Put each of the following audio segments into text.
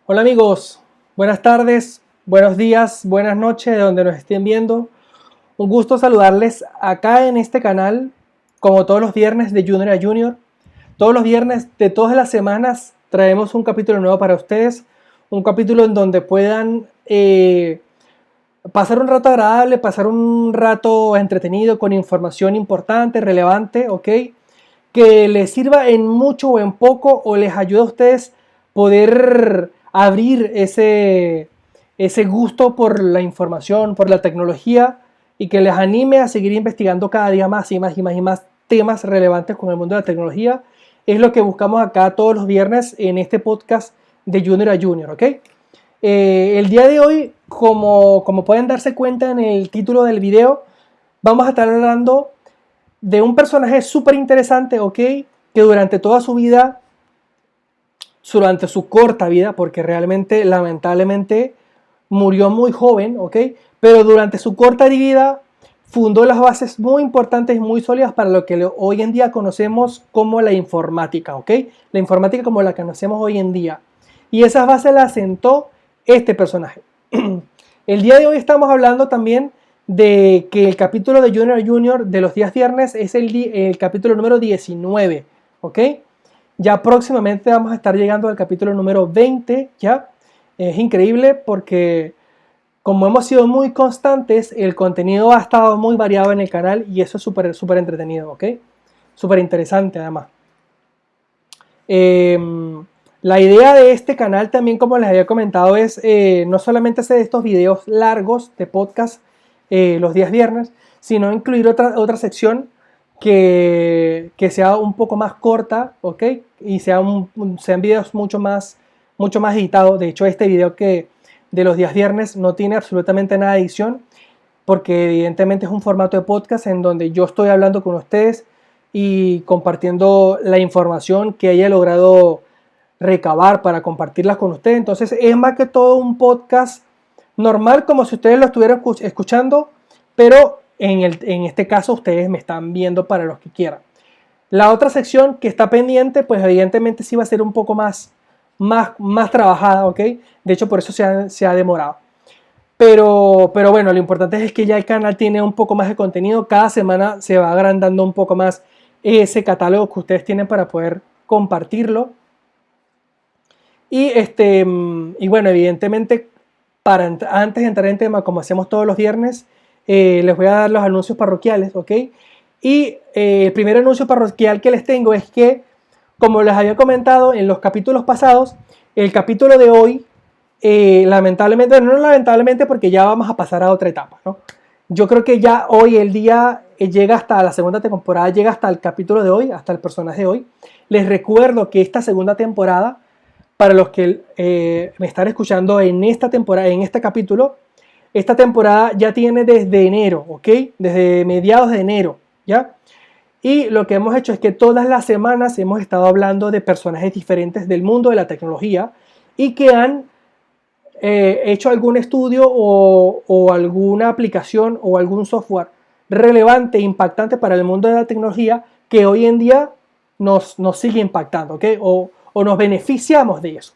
Hola amigos, buenas tardes, buenos días, buenas noches de donde nos estén viendo. Un gusto saludarles acá en este canal, como todos los viernes de Junior a Junior. Todos los viernes de todas las semanas traemos un capítulo nuevo para ustedes, un capítulo en donde puedan pasar un rato agradable, pasar un rato entretenido con información importante, relevante, ¿ok? Que les sirva en mucho o en poco o les ayude a ustedes poder abrir ese gusto por la información, por la tecnología y que les anime a seguir investigando cada día más y más y más y más temas relevantes con el mundo de la tecnología. Es lo que buscamos acá todos los viernes en este podcast de Junior a Junior, ¿ok? El día de hoy, como pueden darse cuenta en el título del video, vamos a estar hablando de un personaje súper interesante, ¿ok? Que durante toda su vida, durante su corta vida, porque realmente, lamentablemente, murió muy joven, ¿ok? Pero durante su corta vida fundó las bases muy importantes y muy sólidas para lo que hoy en día conocemos como la informática, ¿ok? La informática como la conocemos hoy en día. Y esas bases las sentó este personaje. El día de hoy estamos hablando también de que el capítulo de Junior a Junior de los días viernes es el capítulo número 19, ¿ok? Ya próximamente vamos a estar llegando al capítulo número 20, ¿ya? Es increíble porque como hemos sido muy constantes, el contenido ha estado muy variado en el canal y eso es súper entretenido, ¿ok? Súper interesante además. La idea de este canal también, como les había comentado, es no solamente hacer estos videos largos de podcast los días viernes, sino incluir otra sección que sea un poco más corta, ¿ok? Y sean videos mucho más editados. De hecho, este video que de los días viernes no tiene absolutamente nada de edición, porque evidentemente es un formato de podcast en donde yo estoy hablando con ustedes y compartiendo la información que haya logrado recabar para compartirlas con ustedes. Entonces es más que todo un podcast normal, como si ustedes lo estuvieran escuchando, pero en este caso ustedes me están viendo para los que quieran. La otra sección que está pendiente, pues evidentemente sí va a ser un poco más trabajada, ¿ok? De hecho, por eso se ha demorado. Pero bueno, lo importante es que ya el canal tiene un poco más de contenido. Cada semana se va agrandando un poco más ese catálogo que ustedes tienen para poder compartirlo. Y bueno, evidentemente, antes de entrar en tema, como hacemos todos los viernes, les voy a dar los anuncios parroquiales, ¿ok? Y el primer anuncio parroquial que les tengo es que, como les había comentado en los capítulos pasados, el capítulo de hoy, lamentablemente, no lamentablemente porque ya vamos a pasar a otra etapa, ¿no? Yo creo que ya hoy el día llega hasta la segunda temporada, llega hasta el capítulo de hoy, hasta el personaje de hoy. Les recuerdo que esta segunda temporada, para los que me están escuchando en esta temporada, en este capítulo, esta temporada ya tiene desde enero, ¿ok? Desde mediados de enero, ¿ya? Y lo que hemos hecho es que todas las semanas hemos estado hablando de personajes diferentes del mundo de la tecnología y que han hecho algún estudio o alguna aplicación o algún software relevante e impactante para el mundo de la tecnología que hoy en día nos sigue impactando, ¿ok? O nos beneficiamos de eso.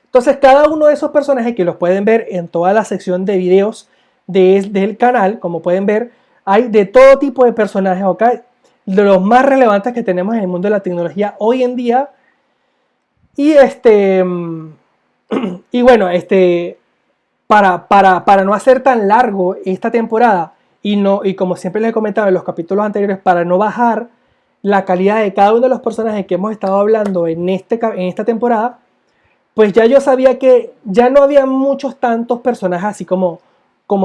Entonces, cada uno de esos personajes que los pueden ver en toda la sección de videos del canal, como pueden ver, hay de todo tipo de personajes, ¿ok? De los más relevantes que tenemos en el mundo de la tecnología hoy en día. Y y bueno, para no hacer tan largo esta temporada y como siempre les he comentado en los capítulos anteriores, para no bajar la calidad de cada uno de los personajes que hemos estado hablando en esta temporada, pues ya yo sabía que ya no había muchos tantos personajes así como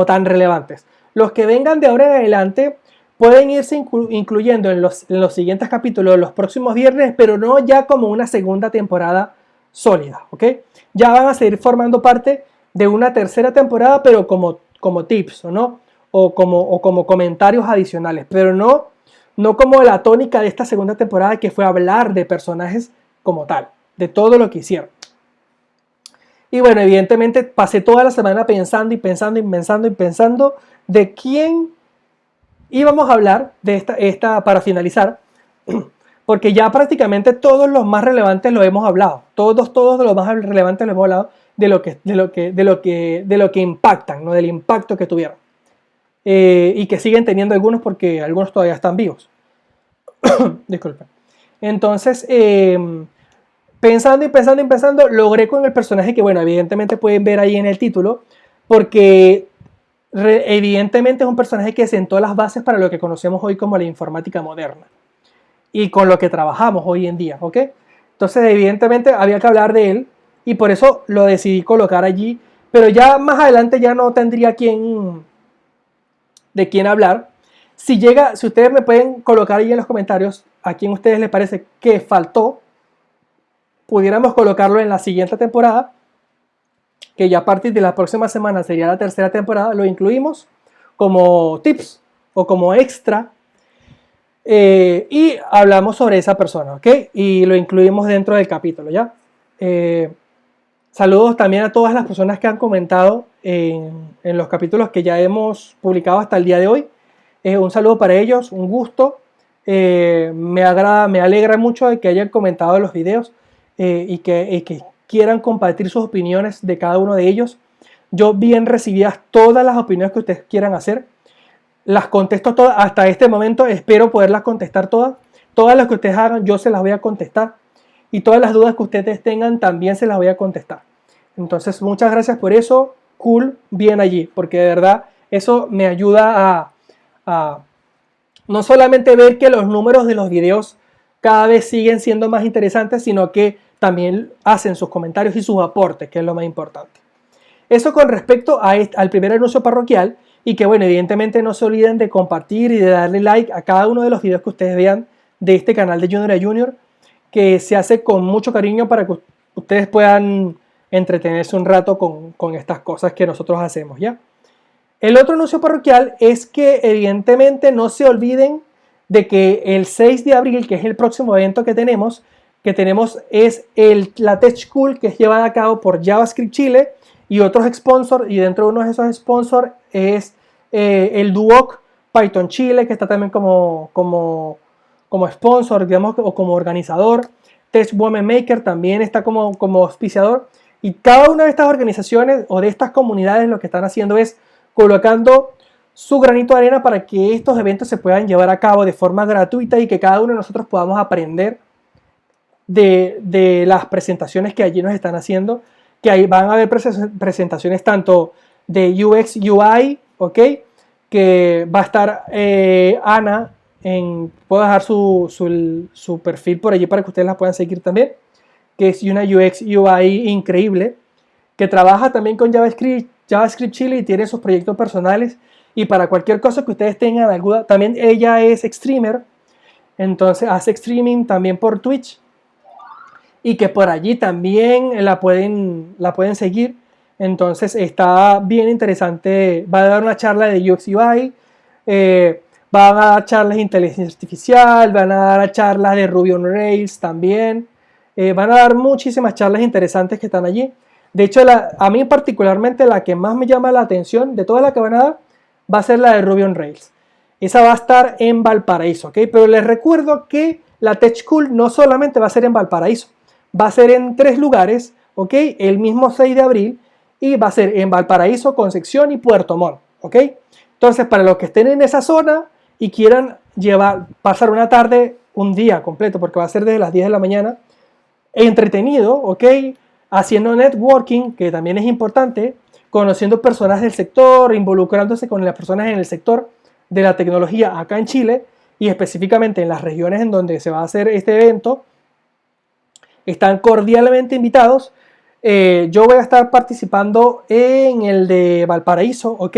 tan relevantes. Los que vengan de ahora en adelante pueden irse incluyendo en los siguientes capítulos, los próximos viernes, pero no ya como una segunda temporada sólida, ¿ok? Ya van a seguir formando parte de una tercera temporada, pero como tips, ¿no? O como comentarios adicionales, pero no como la tónica de esta segunda temporada, que fue hablar de personajes como tal, de todo lo que hicieron. Y bueno, evidentemente pasé toda la semana pensando de quién íbamos a hablar de esta para finalizar, porque ya prácticamente todos los más relevantes lo hemos hablado. Todos los más relevantes lo hemos hablado de lo que impactan, ¿no? Del impacto que tuvieron. Y que siguen teniendo algunos porque algunos todavía están vivos. Disculpen. Entonces, pensando, logré con el personaje que, bueno, evidentemente pueden ver ahí en el título, porque evidentemente es un personaje que sentó las bases para lo que conocemos hoy como la informática moderna y con lo que trabajamos hoy en día, ¿ok? Entonces, evidentemente había que hablar de él y por eso lo decidí colocar allí, pero ya más adelante ya no tendría de quién hablar. Si ustedes me pueden colocar ahí en los comentarios a quién a ustedes les parece que faltó, pudiéramos colocarlo en la siguiente temporada, que ya a partir de la próxima semana sería la tercera temporada, lo incluimos como tips o como extra y hablamos sobre esa persona, ¿ok? Y lo incluimos dentro del capítulo, ¿ya? Saludos también a todas las personas que han comentado en los capítulos que ya hemos publicado hasta el día de hoy. Un saludo para ellos, un gusto. Me alegra mucho de que hayan comentado los videos y que quieran compartir sus opiniones de cada uno de ellos. Yo bien recibidas todas las opiniones que ustedes quieran hacer. Las contesto todas. Hasta este momento espero poderlas contestar todas. Todas las que ustedes hagan yo se las voy a contestar. Y todas las dudas que ustedes tengan también se las voy a contestar. Entonces muchas gracias por eso. Cool, bien allí. Porque de verdad eso me ayuda a no solamente ver que los números de los videos cada vez siguen siendo más interesantes, sino que también hacen sus comentarios y sus aportes, que es lo más importante. Eso con respecto al primer anuncio parroquial, y que bueno, evidentemente no se olviden de compartir y de darle like a cada uno de los videos que ustedes vean de este canal de Junior a Junior, que se hace con mucho cariño para que ustedes puedan entretenerse un rato con estas cosas que nosotros hacemos, ¿ya? El otro anuncio parroquial es que evidentemente no se olviden de que el 6 de abril, que es el próximo evento que tenemos es la Tech School, que es llevada a cabo por JavaScript Chile y otros sponsors, y dentro de uno de esos sponsors es el Duoc Python Chile, que está también como sponsor, digamos, o como organizador. Tech Women Maker también está como auspiciador, y cada una de estas organizaciones o de estas comunidades lo que están haciendo es colocando su granito de arena para que estos eventos se puedan llevar a cabo de forma gratuita y que cada uno de nosotros podamos aprender de las presentaciones que allí nos están haciendo, que ahí van a haber presentaciones tanto de UX, UI, ¿ok? Que va a estar Ana, puedo dejar su perfil por allí para que ustedes la puedan seguir también, que es una UX, UI increíble, que trabaja también con JavaScript Chile y tiene sus proyectos personales, y para cualquier cosa que ustedes tengan alguna, también ella es streamer, entonces hace streaming también por Twitch, y que por allí también la pueden seguir. Entonces está bien interesante. Va a dar una charla de UX UI, van a dar charlas de inteligencia artificial, van a dar charlas de Ruby on Rails también, van a dar muchísimas charlas interesantes que están allí. De hecho, a mí particularmente la que más me llama la atención de todas las que van a dar va a ser la de Ruby on Rails. Esa va a estar en Valparaíso, ¿ok? Pero les recuerdo que la Tech School no solamente va a ser en Valparaíso, va a ser en 3 lugares, ¿ok? El mismo 6 de abril, y va a ser en Valparaíso, Concepción y Puerto Montt, ¿ok? Entonces, para los que estén en esa zona y quieran pasar una tarde, un día completo, porque va a ser desde las 10 de la mañana, entretenido, ¿ok? Haciendo networking, que también es importante, conociendo personas del sector, involucrándose con las personas en el sector de la tecnología acá en Chile, y específicamente en las regiones en donde se va a hacer este evento. Están cordialmente invitados. Yo voy a estar participando en el de Valparaíso, ¿ok?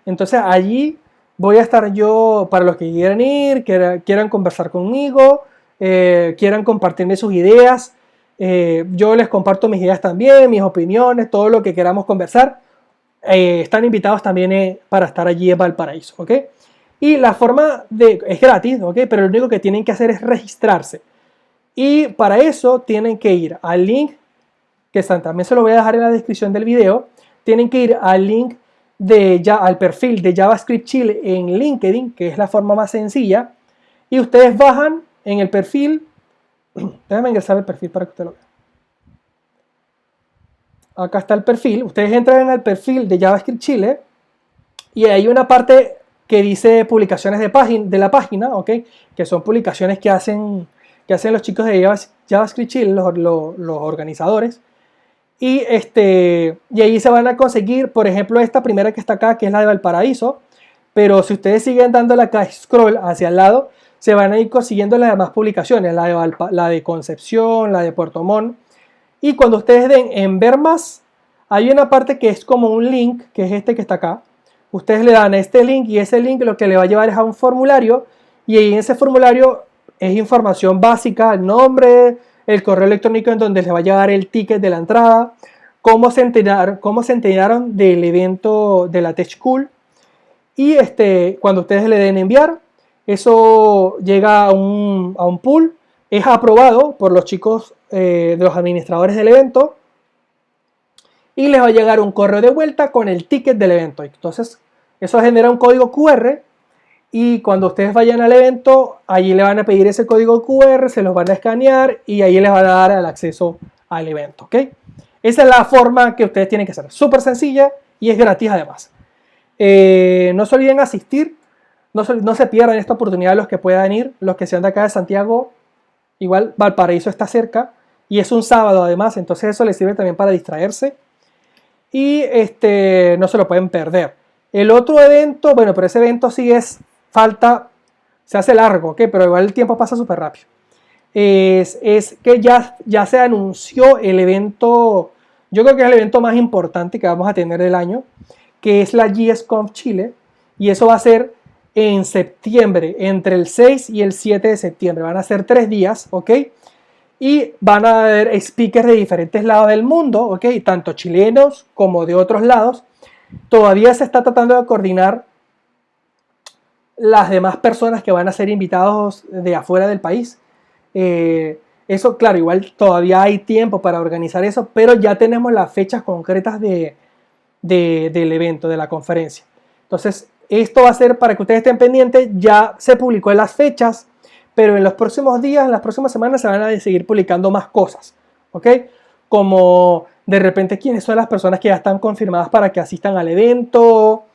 Entonces allí voy a estar yo, para los que quieran ir, quieran conversar conmigo, quieran compartirme sus ideas. Yo les comparto mis ideas también, mis opiniones, todo lo que queramos conversar. Están invitados también para estar allí en Valparaíso, ¿ok? Y la forma es gratis, ¿ok? Pero lo único que tienen que hacer es registrarse. Y para eso tienen que ir al link, que también se lo voy a dejar en la descripción del video. Tienen que ir al link al perfil de JavaScript Chile en LinkedIn, que es la forma más sencilla. Y ustedes bajan en el perfil, Déjame ingresar el perfil para que usted lo vea. Acá está el perfil. Ustedes entran al perfil de JavaScript Chile y hay una parte que dice publicaciones de la página, ¿ok? Que son publicaciones que hacen los chicos de JavaScript Chile, los organizadores. Y ahí se van a conseguir, por ejemplo, esta primera que está acá, que es la de Valparaíso. Pero si ustedes siguen dándole acá scroll hacia el lado, se van a ir consiguiendo las demás publicaciones, la de Concepción, la de Puerto Montt. Y cuando ustedes den en ver más, hay una parte que es como un link, que es este que está acá. Ustedes le dan a este link y ese link lo que le va a llevar es a un formulario. Y ahí en ese formulario es información básica, el nombre, el correo electrónico en donde les va a llegar el ticket de la entrada, cómo se enteraron del evento de la Tech School. Y cuando ustedes le den enviar, eso llega a un pool, es aprobado por los chicos de los administradores del evento y les va a llegar un correo de vuelta con el ticket del evento. Entonces eso genera un código QR y cuando ustedes vayan al evento, allí le van a pedir ese código QR, se los van a escanear y ahí les van a dar el acceso al evento, ¿ok? Esa es la forma que ustedes tienen que hacer, súper sencilla y es gratis además. No se olviden asistir, no se pierdan esta oportunidad los que puedan ir, los que sean de acá de Santiago. Igual Valparaíso está cerca y es un sábado además, entonces eso les sirve también para distraerse y no se lo pueden perder. El otro evento, bueno, pero ese evento sí se hace largo, ¿ok? Pero igual el tiempo pasa súper rápido. Es que ya se anunció el evento, yo creo que es el evento más importante que vamos a tener del año, que es la JSConf Chile, y eso va a ser en septiembre, entre el 6 y el 7 de septiembre. Van a ser 3 días, ¿ok? Y van a haber speakers de diferentes lados del mundo, ¿ok? Tanto chilenos como de otros lados. Todavía se está tratando de coordinar las demás personas que van a ser invitados de afuera del país. Eso, claro, igual todavía hay tiempo para organizar eso, pero ya tenemos las fechas concretas del evento, de la conferencia. Entonces, esto va a ser para que ustedes estén pendientes. Ya se publicó en las fechas, pero en los próximos días, en las próximas semanas se van a seguir publicando más cosas, ¿ok? Como de repente quiénes son las personas que ya están confirmadas para que asistan al evento,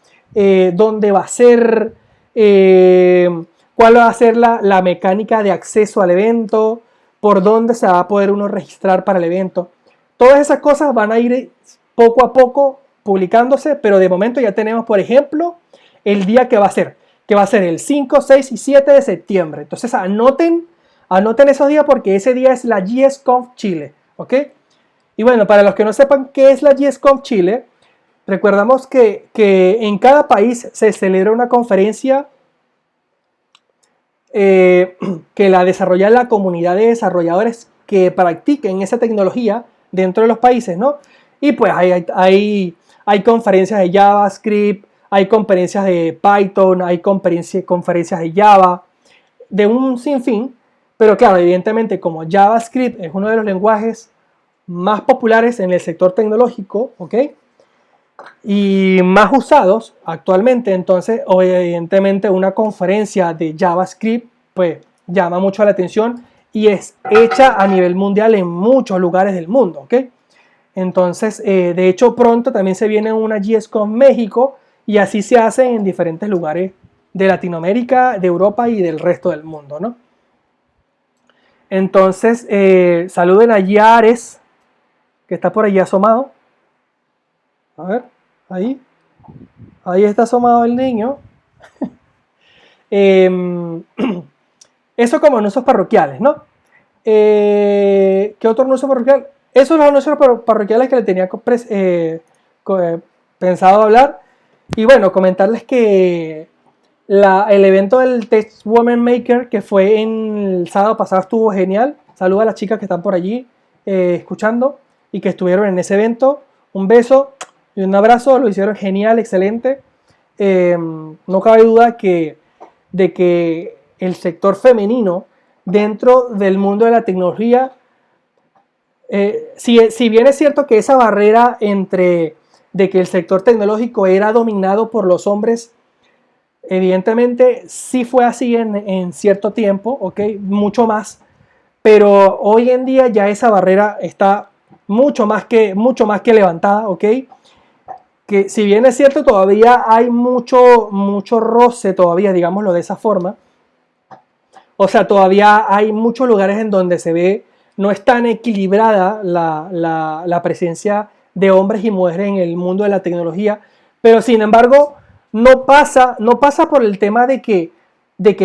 dónde va a ser, cuál va a ser la mecánica de acceso al evento, por dónde se va a poder uno registrar para el evento. Todas esas cosas van a ir poco a poco publicándose, pero de momento ya tenemos, por ejemplo, el día que va a ser el 5, 6 y 7 de septiembre. Entonces anoten esos días porque ese día es la JSConf Chile, ¿ok? Y bueno, para los que no sepan qué es la JSConf Chile, recordamos que en cada país se celebra una conferencia que la desarrolla la comunidad de desarrolladores que practiquen esa tecnología dentro de los países, ¿no? Y pues hay conferencias de JavaScript, hay conferencias de Python, hay conferencias de Java, de un sinfín, pero claro, evidentemente como JavaScript es uno de los lenguajes más populares en el sector tecnológico, ¿ok? Y más usados actualmente, entonces evidentemente una conferencia de JavaScript pues llama mucho la atención y es hecha a nivel mundial en muchos lugares del mundo, ¿ok? Entonces, de hecho pronto también se viene una JSConf México y así se hace en diferentes lugares de Latinoamérica, de Europa y del resto del mundo, ¿no? Entonces, saluden a Yares, que está por allí asomado. A ver, ahí está asomado el niño. Eso como anuncios parroquiales, ¿no? ¿Qué otro anuncio parroquial? Esos son los anuncios parroquiales que le tenía pensado hablar. Y bueno, comentarles que el evento del Tech Woman Maker que fue el sábado pasado estuvo genial. Saludos a las chicas que están por allí escuchando y que estuvieron en ese evento. Un beso y un abrazo, lo hicieron genial, excelente. No cabe duda de que el sector femenino dentro del mundo de la tecnología, si bien es cierto que esa barrera de que el sector tecnológico era dominado por los hombres, evidentemente sí fue así en cierto tiempo, ¿ok? Mucho más, pero hoy en día ya esa barrera está mucho más que levantada, ¿ok? Que si bien es cierto, todavía hay mucho roce, todavía, digámoslo de esa forma. O sea, todavía hay muchos lugares en donde se ve, no es tan equilibrada la presencia de hombres y mujeres en el mundo de la tecnología, pero sin embargo, no pasa por el tema de que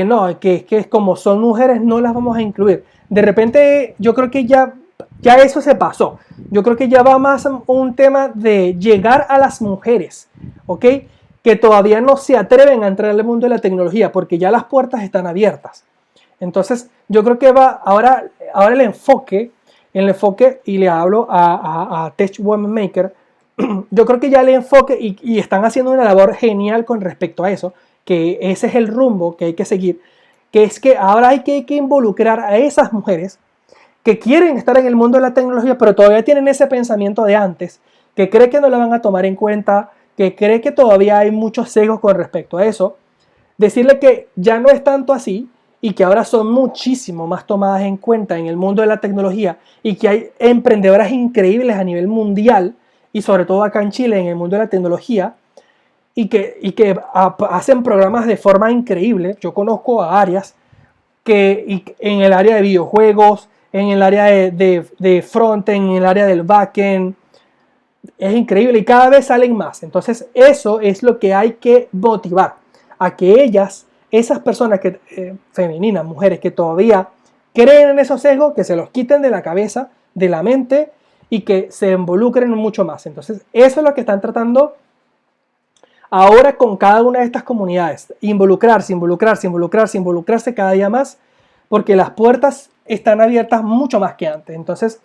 no, que es como son mujeres, no las vamos a incluir. De repente, yo creo que ya eso se pasó. Yo creo que ya va más un tema de llegar a las mujeres, ¿ok? Que todavía no se atreven a entrar al mundo de la tecnología porque ya las puertas están abiertas. Entonces, yo creo que va ahora el enfoque, y le hablo a Tech Woman Maker, yo creo que ya el enfoque, y están haciendo una labor genial con respecto a eso, que ese es el rumbo que hay que seguir, que es que ahora hay que involucrar a esas mujeres que quieren estar en el mundo de la tecnología, pero todavía tienen ese pensamiento de antes, que cree que no lo van a tomar en cuenta, que cree que todavía hay muchos sesgos con respecto a eso. Decirle que ya no es tanto así y que ahora son muchísimo más tomadas en cuenta en el mundo de la tecnología y que hay emprendedoras increíbles a nivel mundial y sobre todo acá en Chile en el mundo de la tecnología y que hacen programas de forma increíble. Yo conozco a áreas que en el área de videojuegos, en el área de frontend, en el área del backend, es increíble y cada vez salen más. Entonces eso es lo que hay que motivar, a que esas personas femeninas, mujeres que todavía creen en esos sesgos, que se los quiten de la cabeza, de la mente y que se involucren mucho más. Entonces eso es lo que están tratando ahora con cada una de estas comunidades, involucrarse cada día más, porque las puertas están abiertas mucho más que antes. Entonces,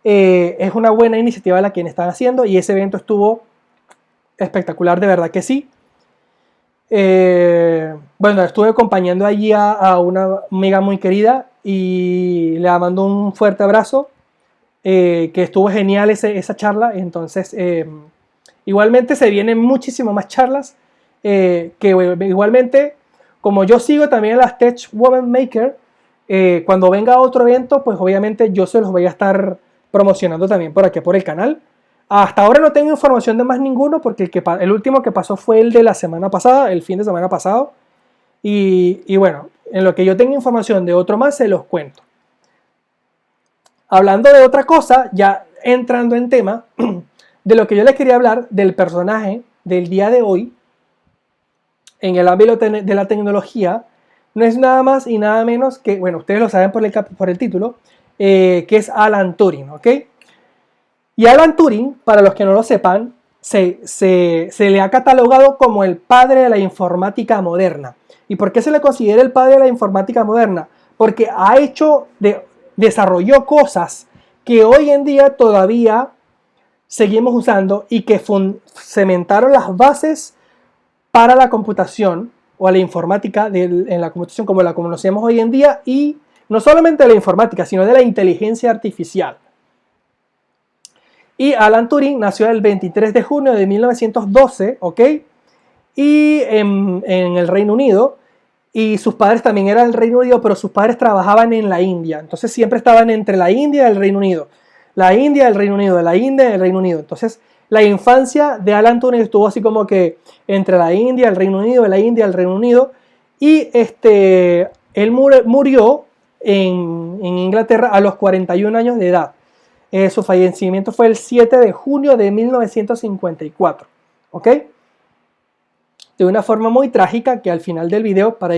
es una buena iniciativa la que están haciendo y ese evento estuvo espectacular, de verdad que sí. Bueno, estuve acompañando allí a una amiga muy querida y le mando un fuerte abrazo, que estuvo genial esa charla. Entonces, igualmente se vienen muchísimas más charlas, que igualmente, como yo sigo también las Tech Woman Maker, cuando venga otro evento, pues obviamente yo se los voy a estar promocionando también por aquí, por el canal. Hasta ahora no tengo información de más ninguno porque el último que pasó fue el de la semana pasada, el fin de semana pasado. Y bueno, en lo que yo tenga información de otro más, se los cuento. Hablando de otra cosa, ya entrando en tema, de lo que yo les quería hablar, del personaje del día de hoy, en el ámbito de la tecnología, no es nada más y nada menos que, bueno, ustedes lo saben por el título, que es Alan Turing, ¿ok? Y Alan Turing, para los que no lo sepan, se le ha catalogado como el padre de la informática moderna. ¿Y por qué se le considera el padre de la informática moderna? Porque desarrolló cosas que hoy en día todavía seguimos usando y que cementaron las bases para la computación o a la informática en la computación como la conocemos hoy en día, y no solamente de la informática, sino de la inteligencia artificial. Y Alan Turing nació el 23 de junio de 1912, ¿ok? Y en el Reino Unido, y sus padres también eran del Reino Unido, pero sus padres trabajaban en la India, entonces siempre estaban entre la India y el Reino Unido, la India, el Reino Unido, la India y el Reino Unido. Entonces la infancia de Alan Turing estuvo así como que entre la India, el Reino Unido, la India, el Reino Unido, y él murió en Inglaterra a los 41 años de edad. Su fallecimiento fue el 7 de junio de 1954, ¿ok? De una forma muy trágica, que al final del video, para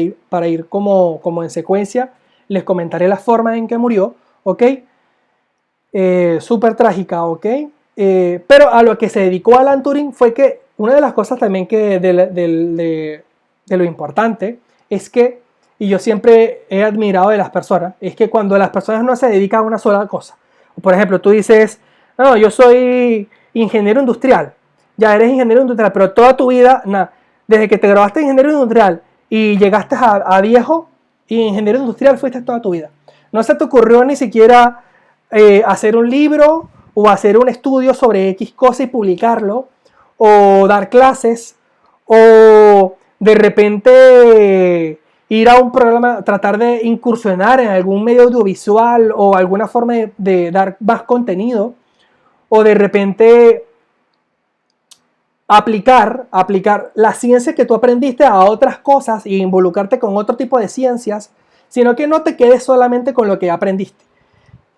ir como en secuencia, les comentaré la forma en que murió, ¿ok? Súper trágica, ¿ok? Pero a lo que se dedicó Alan Turing fue que una de las cosas también que de lo importante es que, y yo siempre he admirado de las personas, es que cuando las personas no se dedican a una sola cosa, por ejemplo, tú dices, no, yo soy ingeniero industrial, ya eres ingeniero industrial, pero toda tu vida, desde que te graduaste de ingeniero industrial y llegaste a viejo, y ingeniero industrial fuiste toda tu vida. No se te ocurrió ni siquiera hacer un libro o hacer un estudio sobre X cosa y publicarlo, o dar clases, o de repente ir a un programa, tratar de incursionar en algún medio audiovisual o alguna forma de dar más contenido, o de repente aplicar la ciencia que tú aprendiste a otras cosas y involucrarte con otro tipo de ciencias, sino que no te quedes solamente con lo que aprendiste.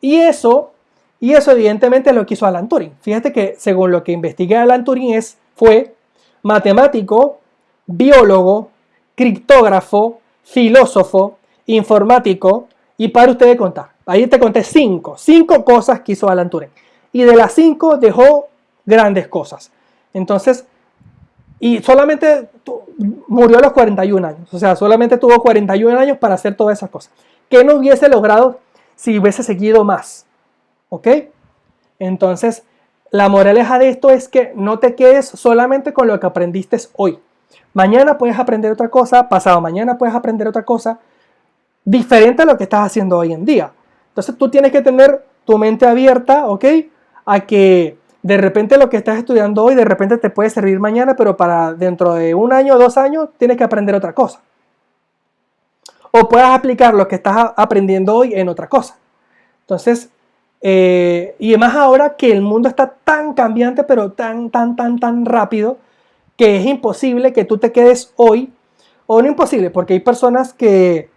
Y eso evidentemente es lo que hizo Alan Turing. Fíjate que según lo que investigué, Alan Turing fue matemático, biólogo, criptógrafo, filósofo, informático, y para ustedes contar. Ahí te conté cinco cosas que hizo Alan Turing. Y de las 5 dejó grandes cosas. Entonces, y solamente murió a los 41 años. O sea, solamente tuvo 41 años para hacer todas esas cosas. ¿Qué no hubiese logrado si hubiese seguido más? ¿Ok? Entonces, la moraleja de esto es que no te quedes solamente con lo que aprendiste hoy. Mañana puedes aprender otra cosa, pasado mañana puedes aprender otra cosa diferente a lo que estás haciendo hoy en día. Entonces, tú tienes que tener tu mente abierta, ¿ok? A que de repente lo que estás estudiando hoy de repente te puede servir mañana, pero para dentro de 1 año o 2 años tienes que aprender otra cosa. O puedas aplicar lo que estás aprendiendo hoy en otra cosa. Entonces, y además ahora que el mundo está tan cambiante, pero tan rápido, que es imposible que tú te quedes hoy, o no imposible, porque hay personas que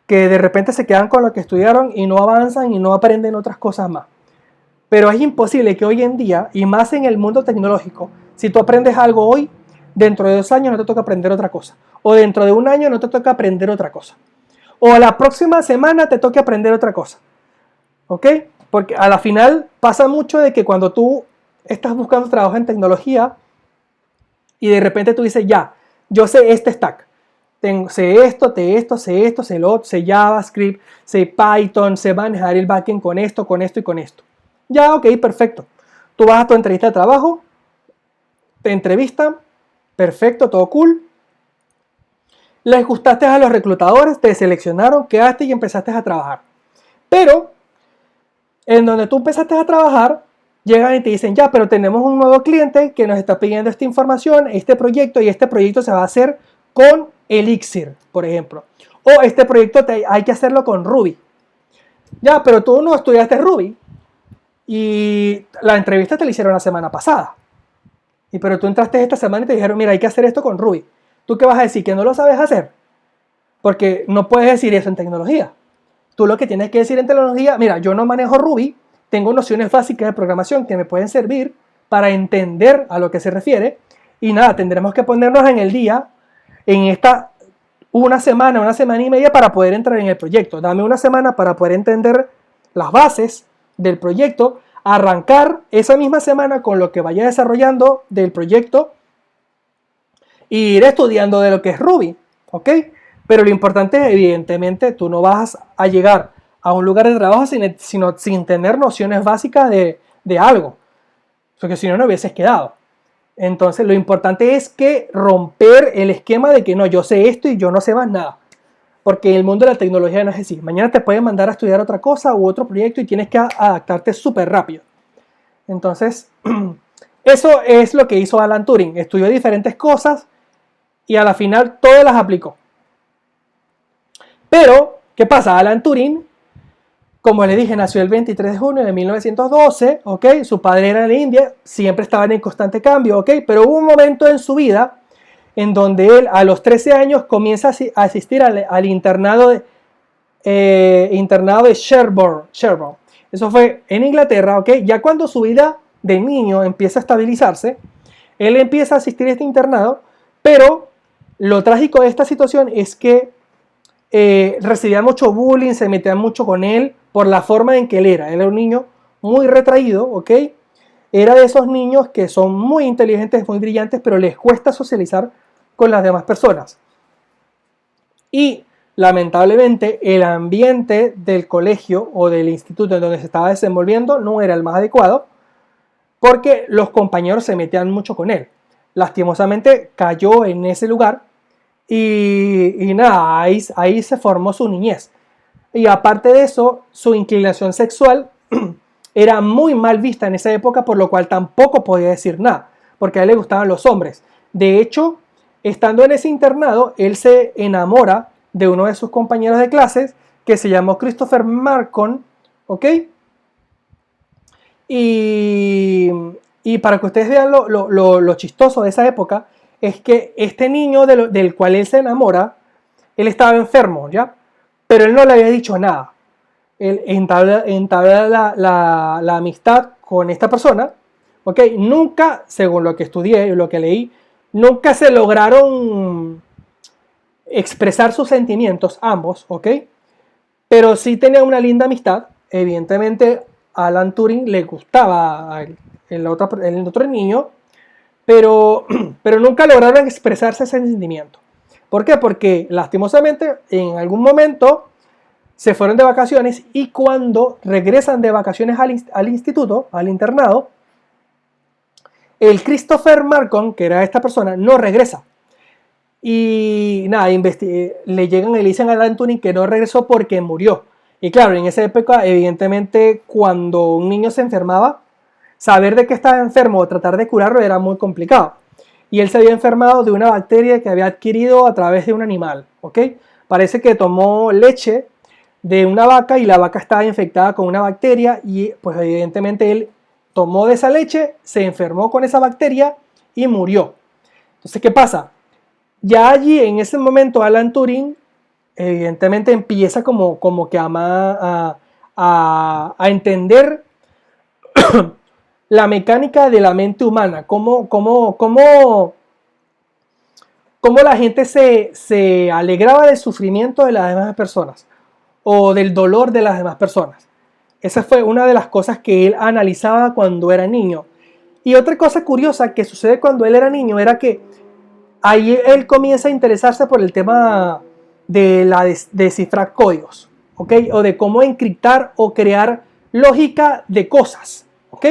de repente se quedan con lo que estudiaron y no avanzan y no aprenden otras cosas más. Pero es imposible que hoy en día, y más en el mundo tecnológico, si tú aprendes algo hoy, dentro de 2 años no te toca aprender otra cosa. O dentro de 1 año no te toca aprender otra cosa. O la próxima semana te toca aprender otra cosa. ¿Ok? Porque a la final pasa mucho de que cuando tú estás buscando trabajo en tecnología y de repente tú dices, ya, yo sé este stack. Sé esto, sé lo otro, sé JavaScript, sé Python, sé manejar el backend con esto y con esto. Ya, ok, perfecto. Tú vas a tu entrevista de trabajo, te entrevistan, perfecto, todo cool. Les gustaste a los reclutadores, te seleccionaron, quedaste y empezaste a trabajar. Pero, en donde tú empezaste a trabajar, llegan y te dicen, ya, pero tenemos un nuevo cliente que nos está pidiendo esta información, este proyecto, y este proyecto se va a hacer con Elixir, por ejemplo. O este proyecto hay que hacerlo con Ruby. Ya, pero tú no estudiaste Ruby. Y la entrevista te la hicieron la semana pasada. Pero tú entraste esta semana y te dijeron, mira, hay que hacer esto con Ruby. ¿Tú qué vas a decir? ¿Que no lo sabes hacer? Porque no puedes decir eso en tecnología. Tú lo que tienes que decir en tecnología, mira, yo no manejo Ruby, tengo nociones básicas de programación que me pueden servir para entender a lo que se refiere. Y nada, tendremos que ponernos en el día, en esta 1 semana y media para poder entrar en el proyecto. Dame 1 semana para poder entender las bases del proyecto, arrancar esa misma semana con lo que vaya desarrollando del proyecto e ir estudiando de lo que es Ruby, ¿ok? Pero lo importante es, evidentemente, tú no vas a llegar a un lugar de trabajo sin tener nociones básicas de algo, porque si no, no hubieses quedado. Entonces, lo importante es que romper el esquema de que no, yo sé esto y yo no sé más nada. Porque el mundo de la tecnología no es así. Mañana te pueden mandar a estudiar otra cosa u otro proyecto y tienes que adaptarte súper rápido. Entonces, eso es lo que hizo Alan Turing. Estudió diferentes cosas y a la final todas las aplicó. Pero, ¿qué pasa? Alan Turing, como les dije, nació el 23 de junio de 1912, ¿ok? Su padre era en la India, siempre estaban en constante cambio, ¿ok? Pero hubo un momento en su vida en donde él a los 13 años comienza a asistir al internado de Sherborne. Eso fue en Inglaterra, ¿ok? Ya cuando su vida de niño empieza a estabilizarse, él empieza a asistir a este internado, pero lo trágico de esta situación es que recibía mucho bullying, se metían mucho con él por la forma en que él era. Él era un niño muy retraído, ¿ok? Era de esos niños que son muy inteligentes, muy brillantes, pero les cuesta socializar con las demás personas. Y lamentablemente el ambiente del colegio o del instituto en donde se estaba desenvolviendo no era el más adecuado, porque los compañeros se metían mucho con él. Lastimosamente cayó en ese lugar y nada, ahí se formó su niñez. Y aparte de eso, su inclinación sexual era muy mal vista en esa época, por lo cual tampoco podía decir nada, porque a él le gustaban los hombres. De hecho, estando en ese internado, él se enamora de uno de sus compañeros de clases que se llamó Christopher Marcon, ¿ok? Y para que ustedes vean lo chistoso de esa época, es que este niño del cual él se enamora, él estaba enfermo, ¿ya? Pero él no le había dicho nada. Él entabla la amistad con esta persona, ¿ok? Nunca, según lo que estudié y lo que leí, nunca se lograron expresar sus sentimientos, ambos, ¿ok? Pero sí tenían una linda amistad. Evidentemente, a Alan Turing le gustaba el otro niño, pero nunca lograron expresarse ese sentimiento. ¿Por qué? Porque lastimosamente en algún momento se fueron de vacaciones y cuando regresan de vacaciones al instituto, al internado, el Christopher Marcon, que era esta persona, no regresa. Y nada, le llegan y le dicen a Alan Turing que no regresó porque murió. Y claro, en esa época, evidentemente, cuando un niño se enfermaba, saber de que estaba enfermo o tratar de curarlo era muy complicado. Y él se había enfermado de una bacteria que había adquirido a través de un animal, ¿ok? Parece que tomó leche de una vaca y la vaca estaba infectada con una bacteria y pues evidentemente él tomó de esa leche, se enfermó con esa bacteria y murió. Entonces, ¿qué pasa? Ya allí, en ese momento, Alan Turing evidentemente empieza como que a entender la mecánica de la mente humana, cómo la gente se alegraba del sufrimiento de las demás personas o del dolor de las demás personas. Esa fue una de las cosas que él analizaba cuando era niño. Y otra cosa curiosa que sucede cuando él era niño era que ahí él comienza a interesarse por el tema de descifrar códigos, ¿ok? O de cómo encriptar o crear lógica de cosas, ¿ok?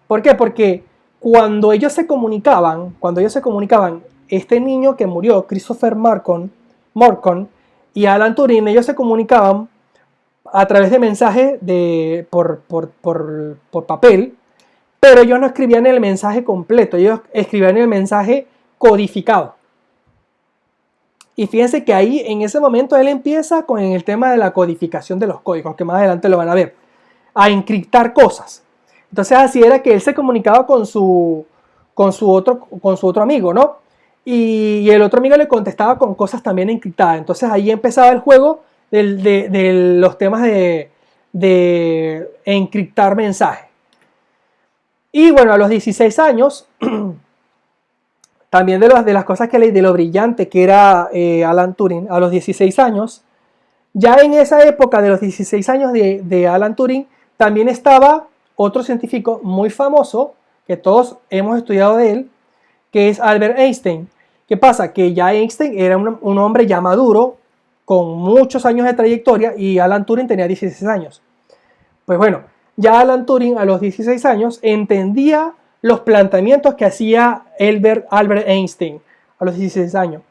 ¿Por qué? Porque cuando ellos se comunicaban, este niño que murió, Christopher Marcon y Alan Turing, ellos se comunicaban a través de mensajes por papel, pero ellos no escribían el mensaje completo, ellos escribían el mensaje codificado. Y fíjense que ahí, en ese momento, él empieza con el tema de la codificación de los códigos, que más adelante lo van a ver, a encriptar cosas. Entonces así era que él se comunicaba con su otro amigo, ¿no? Y el otro amigo le contestaba con cosas también encriptadas. Entonces ahí empezaba el juego de los temas de encriptar mensajes. Y bueno, a los 16 años, también de las cosas que leí, de lo brillante que era Alan Turing, a los 16 años, ya en esa época de los 16 años de Alan Turing, también estaba otro científico muy famoso, que todos hemos estudiado de él, que es Albert Einstein. ¿Qué pasa? Que ya Einstein era un hombre ya maduro, con muchos años de trayectoria, y Alan Turing tenía 16 años. Pues bueno, ya Alan Turing a los 16 años entendía los planteamientos que hacía Albert Einstein a los 16 años.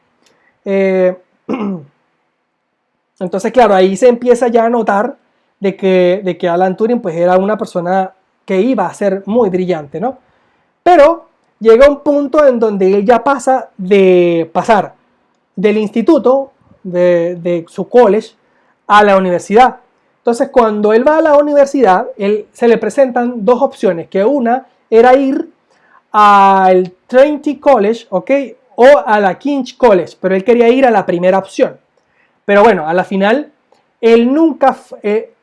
Entonces, claro, ahí se empieza ya a notar de que Alan Turing pues era una persona que iba a ser muy brillante, ¿no? Pero llega un punto en donde él ya pasa de pasar del instituto, de su college, a la universidad. Entonces, cuando él va a la universidad, se le presentan dos opciones, que una era ir al Trinity College, ¿ok? O a la King's College, pero él quería ir a la primera opción. Pero bueno, a la final, él nunca,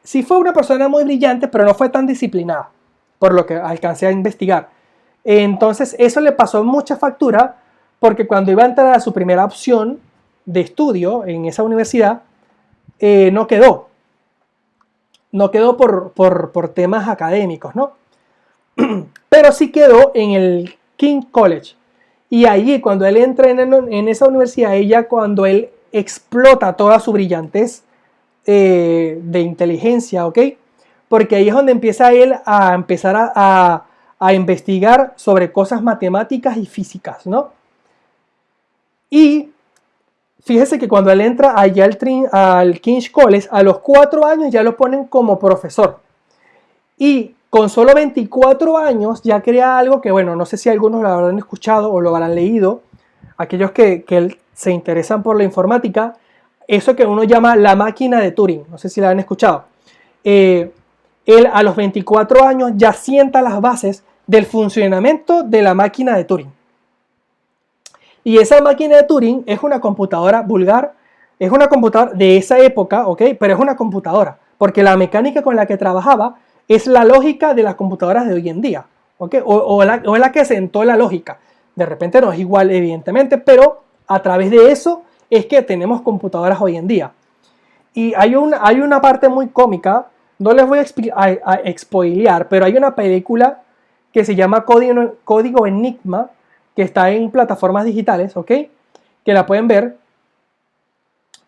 sí fue una persona muy brillante, pero no fue tan disciplinada, por lo que alcancé a investigar. Entonces, eso le pasó mucha factura, porque cuando iba a entrar a su primera opción de estudio en esa universidad, no quedó. No quedó por temas académicos, ¿no? Pero sí quedó en el King College. Y allí, cuando él entra en esa universidad, cuando él explota toda su brillantez de inteligencia, ¿ok? Porque ahí es donde empieza él a empezar a investigar sobre cosas matemáticas y físicas, ¿no? Y fíjese que cuando él entra allá al King's College, a los 4 años ya lo ponen como profesor. Y con solo 24 años ya crea algo que, bueno, no sé si algunos lo habrán escuchado o lo habrán leído, aquellos que se interesan por la informática. eso que uno llama la máquina de Turing. No sé si la han escuchado. Él a los 24 años ya sienta las bases del funcionamiento de la máquina de Turing. Y esa máquina de Turing es una computadora vulgar, es una computadora de esa época, ¿ok? Pero es una computadora, porque la mecánica con la que trabajaba es la lógica de las computadoras de hoy en día, ¿ok? O la que sentó la lógica. De repente no es igual, evidentemente, pero a través de eso es que tenemos computadoras hoy en día. Y hay una parte muy cómica, no les voy a spoilear, pero hay una película que se llama Código Enigma, que está en plataformas digitales, ¿ok? Que la pueden ver,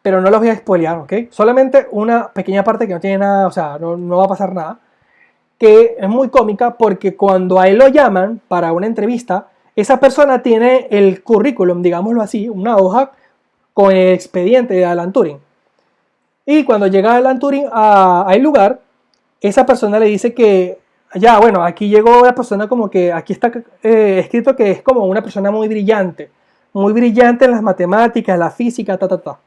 pero no los voy a spoilear, ¿ok? Solamente una pequeña parte que no tiene nada, o sea, no va a pasar nada, que es muy cómica porque cuando a él lo llaman para una entrevista, esa persona tiene el currículum, digámoslo así, una hoja con el expediente de Alan Turing. Y cuando llega Alan Turing al lugar, esa persona le dice que ya, bueno, aquí llegó la persona como que, aquí está escrito que es como una persona muy brillante en las matemáticas, la física, ta.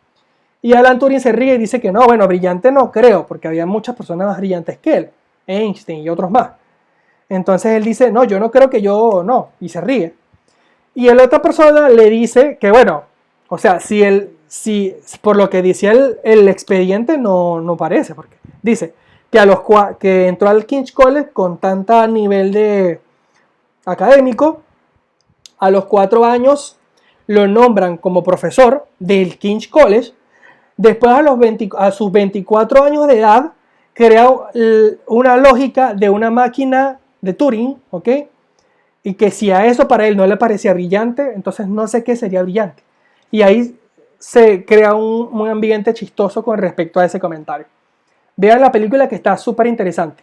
Y Alan Turing se ríe y dice que no, bueno, brillante no creo, porque había muchas personas más brillantes que él, Einstein y otros más. Entonces él dice, no, yo no creo que yo, no, y se ríe. Y la otra persona le dice que, bueno, o sea, si por lo que decía el expediente no parece, porque dice que entró al King's College con tanta nivel de académico, a los 4 años lo nombran como profesor del King's College, después a sus 24 años de edad crea una lógica de una máquina de Turing, ¿ok? Y que si a eso para él no le parecía brillante, entonces no sé qué sería brillante. Y ahí se crea un ambiente chistoso con respecto a ese comentario. Vean la película que está súper interesante.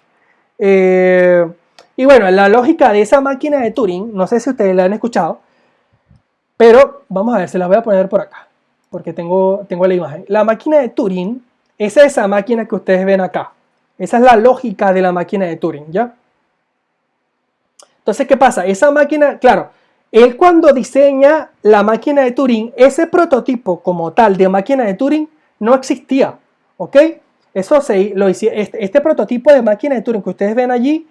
Y bueno, la lógica de esa máquina de Turing, no sé si ustedes la han escuchado, pero vamos a ver, se la voy a poner por acá, porque tengo la imagen. La máquina de Turing es esa máquina que ustedes ven acá. Esa es la lógica de la máquina de Turing, ¿ya? Entonces, ¿qué pasa? Esa máquina, claro, él cuando diseña la máquina de Turing, ese prototipo como tal de máquina de Turing no existía, ¿ok? Eso este prototipo de máquina de Turing que ustedes ven allí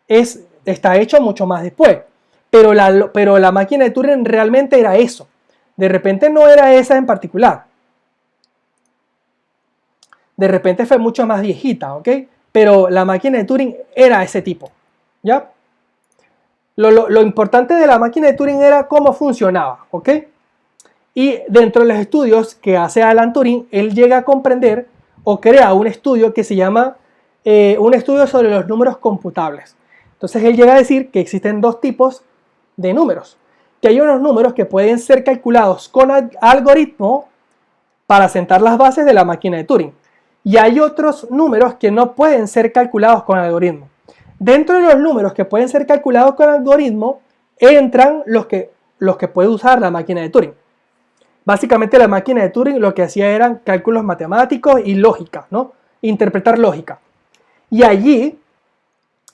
está hecho mucho más después. Pero la máquina de Turing realmente era eso. De repente no era esa en particular. De repente fue mucho más viejita, ¿ok? Pero la máquina de Turing era ese tipo, ¿ya? Lo importante de la máquina de Turing era cómo funcionaba, ¿ok? Y dentro de los estudios que hace Alan Turing, él llega a comprender o crea un estudio que se llama un estudio sobre los números computables. Entonces él llega a decir que existen dos tipos de números, que hay unos números que pueden ser calculados con algoritmo para sentar las bases de la máquina de Turing, y hay otros números que no pueden ser calculados con algoritmo. Dentro de los números que pueden ser calculados con algoritmo entran los que puede usar la máquina de Turing. Básicamente la máquina de Turing lo que hacía eran cálculos matemáticos y lógica, ¿no? Interpretar lógica. Y allí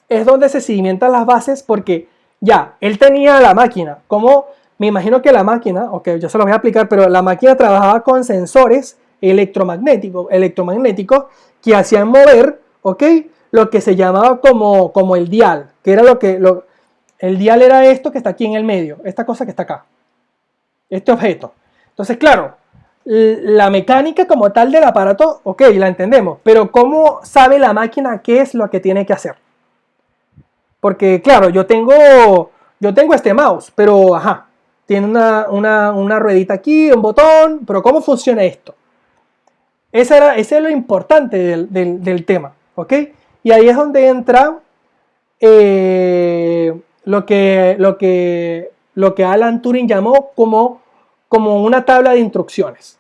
es donde se cimientan las bases porque ya, él tenía la máquina, como me imagino que la máquina, ok, yo se lo voy a explicar, pero la máquina trabajaba con sensores electromagnéticos que hacían mover, ok, lo que se llamaba como el dial, que era el dial era esto que está aquí en el medio, esta cosa que está acá, este objeto. Entonces, claro, la mecánica como tal del aparato, ok, la entendemos, pero ¿cómo sabe la máquina qué es lo que tiene que hacer? Porque, claro, yo tengo este mouse, pero, ajá, tiene una ruedita aquí, un botón, pero ¿cómo funciona esto? Ese es lo importante del tema, ¿ok? Y ahí es donde entra lo que Alan Turing llamó como una tabla de instrucciones.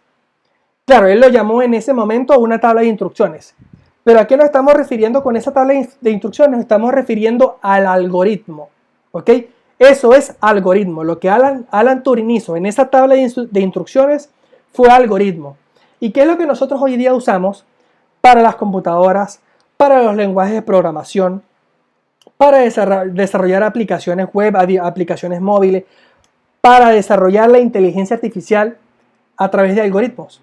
Claro, él lo llamó en ese momento una tabla de instrucciones. Pero ¿a qué nos estamos refiriendo con esa tabla de instrucciones? Nos estamos refiriendo al algoritmo, ¿ok? Eso es algoritmo. Lo que Alan Turing hizo en esa tabla de instrucciones fue algoritmo. ¿Y qué es lo que nosotros hoy día usamos para las computadoras, para los lenguajes de programación, para desarrollar aplicaciones web, aplicaciones móviles, para desarrollar la inteligencia artificial a través de algoritmos?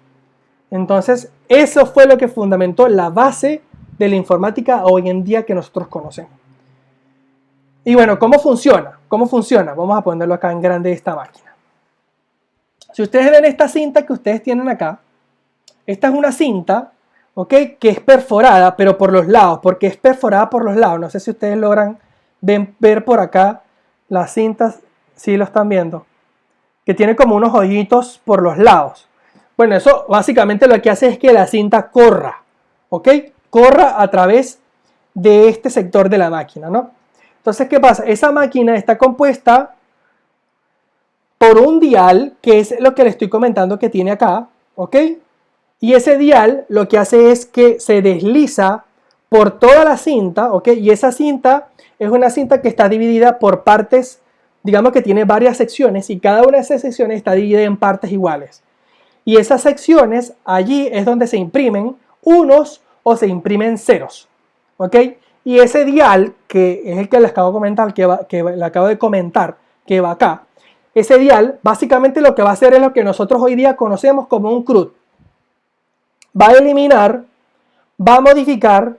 Entonces, eso fue lo que fundamentó la base de la informática hoy en día que nosotros conocemos. Y bueno, ¿cómo funciona? ¿Cómo funciona? Vamos a ponerlo acá en grande esta máquina. Si ustedes ven esta cinta que ustedes tienen acá, esta es una cinta, ¿ok? Que es perforada, pero por los lados, porque es perforada por los lados. No sé si ustedes logran ver por acá las cintas, si lo están viendo, que tiene como unos hoyitos por los lados. Bueno, eso básicamente lo que hace es que la cinta corra, ¿ok? Corra a través de este sector de la máquina, ¿no? Entonces, ¿qué pasa? Esa máquina está compuesta por un dial, que es lo que le estoy comentando que tiene acá, ¿ok? Y ese dial lo que hace es que se desliza por toda la cinta, ¿ok? Y esa cinta es una cinta que está dividida por partes, digamos que tiene varias secciones y cada una de esas secciones está dividida en partes iguales. Y esas secciones, allí es donde se imprimen unos o se imprimen ceros, ¿ok? Y ese dial, que es el que les acabo de comentar, que le acabo de comentar, que va acá, ese dial básicamente lo que va a hacer es lo que nosotros hoy día conocemos como un CRUD. Va a eliminar, va a modificar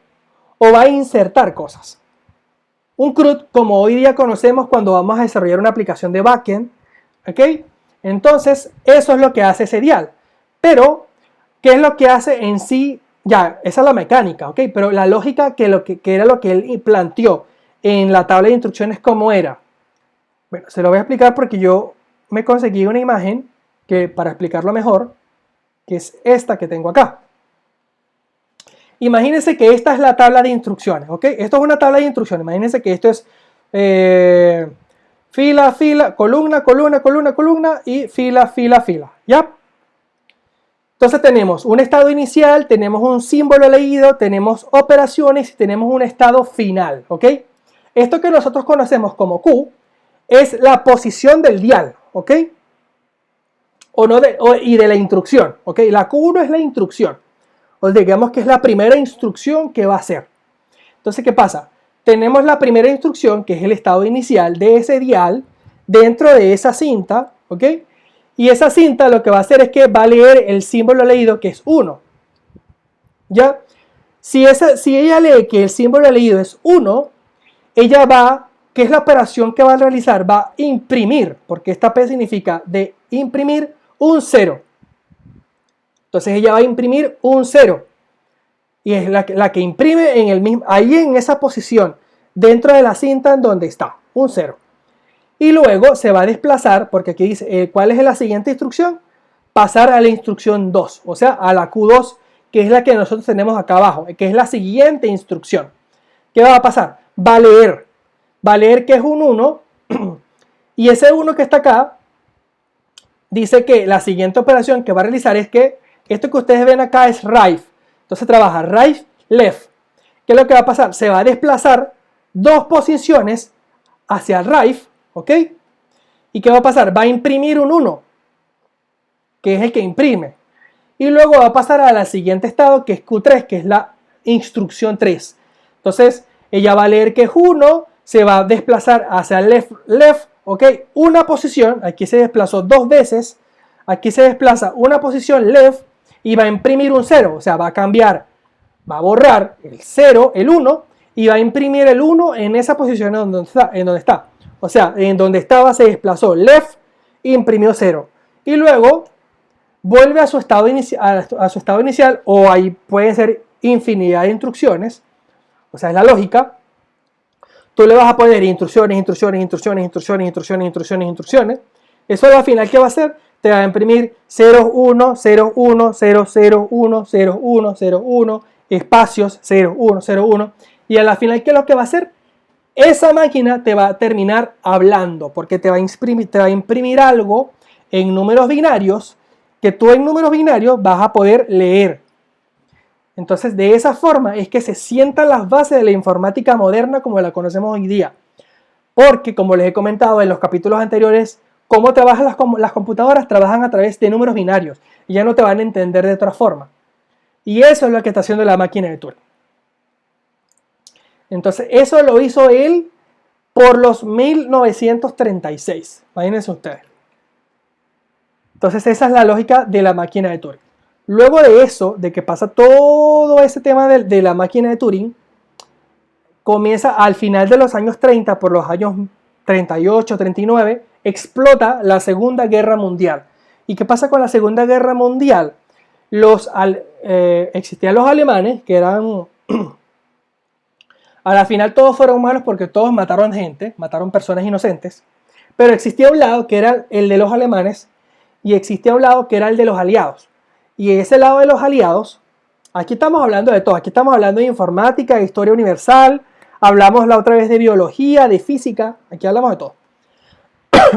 o va a insertar cosas. Un CRUD, como hoy día conocemos cuando vamos a desarrollar una aplicación de backend, ¿ok? Entonces, eso es lo que hace ese dial. Pero, ¿qué es lo que hace en sí? Ya, esa es la mecánica, ¿ok? Pero la lógica que era lo que él planteó en la tabla de instrucciones, ¿cómo era? Bueno, se lo voy a explicar porque yo me conseguí una imagen que, para explicarlo mejor, que es esta que tengo acá. Imagínense que esta es la tabla de instrucciones, ¿ok? Esto es una tabla de instrucciones. Imagínense que esto es fila, fila, columna, columna, columna, columna y fila, fila, fila, ¿ya? Entonces tenemos un estado inicial, tenemos un símbolo leído, tenemos operaciones y tenemos un estado final, ¿ok? Esto que nosotros conocemos como Q es la posición del dial, ¿ok? Y de la instrucción, ¿ok? La Q1 es la instrucción, o digamos que es la primera instrucción que va a hacer. Entonces, ¿qué pasa? Tenemos la primera instrucción, que es el estado inicial de ese dial, dentro de esa cinta, ¿ok? Y esa cinta lo que va a hacer es que va a leer el símbolo leído, que es 1. ¿Ya? Si ella lee que el símbolo leído es 1, ella va, ¿qué es la operación que va a realizar? Va a imprimir, porque esta P significa de imprimir un 0. Entonces ella va a imprimir un 0. Y es la que imprime en el mismo, ahí en esa posición, dentro de la cinta en donde está, un 0. Y luego se va a desplazar, porque aquí dice, ¿cuál es la siguiente instrucción? Pasar a la instrucción 2, o sea, a la Q2, que es la que nosotros tenemos acá abajo, que es la siguiente instrucción. ¿Qué va a pasar? Va a leer que es un 1, y ese 1 que está acá, dice que la siguiente operación que va a realizar es que, esto que ustedes ven acá es right. Entonces trabaja right, left. ¿Qué es lo que va a pasar? Se va a desplazar 2 posiciones hacia el right, ¿ok? ¿Y qué va a pasar? Va a imprimir un 1, que es el que imprime. Y luego va a pasar al siguiente estado, que es Q3, que es la instrucción 3. Entonces, ella va a leer que es 1, se va a desplazar hacia el left, ¿ok? Una posición, aquí se desplazó 2 veces, aquí se desplaza una posición left y va a imprimir un 0, o sea, va a cambiar, va a borrar el 0, el 1, y va a imprimir el 1 en esa posición en donde está. O sea, en donde estaba se desplazó left, imprimió 0. Y luego vuelve a su estado inicial, o ahí pueden ser infinidad de instrucciones, o sea, es la lógica. Tú le vas a poner instrucciones, instrucciones, instrucciones, instrucciones, instrucciones, instrucciones, instrucciones. Eso al final, ¿qué va a hacer? Te va a imprimir 0, 1, 0, 1, 0, 0, 1, 0, 1, 0, 1, espacios 0, 1, 0, 1. Y a la final, ¿qué es lo que va a hacer? Esa máquina te va a terminar hablando, porque te va a imprimir algo en números binarios, que tú en números binarios vas a poder leer. Entonces, de esa forma es que se sientan las bases de la informática moderna como la conocemos hoy día. Porque, como les he comentado en los capítulos anteriores, cómo trabajan las computadoras, trabajan a través de números binarios y ya no te van a entender de otra forma. Y eso es lo que está haciendo la máquina de Turing. Entonces, eso lo hizo él por los 1936. Imagínense ustedes. Entonces, esa es la lógica de la máquina de Turing. Luego de eso, de que pasa todo ese tema de la máquina de Turing, comienza al final de los años 30, por los años 38, 39, explota la Segunda Guerra Mundial. ¿Y qué pasa con la Segunda Guerra Mundial? Existían los alemanes, que eran... A la final todos fueron malos porque todos mataron gente, mataron personas inocentes. Pero existía un lado que era el de los alemanes y existía un lado que era el de los aliados. Y ese lado de los aliados, aquí estamos hablando de todo. Aquí estamos hablando de informática, de historia universal. Hablamos la otra vez de biología, de física. Aquí hablamos de todo.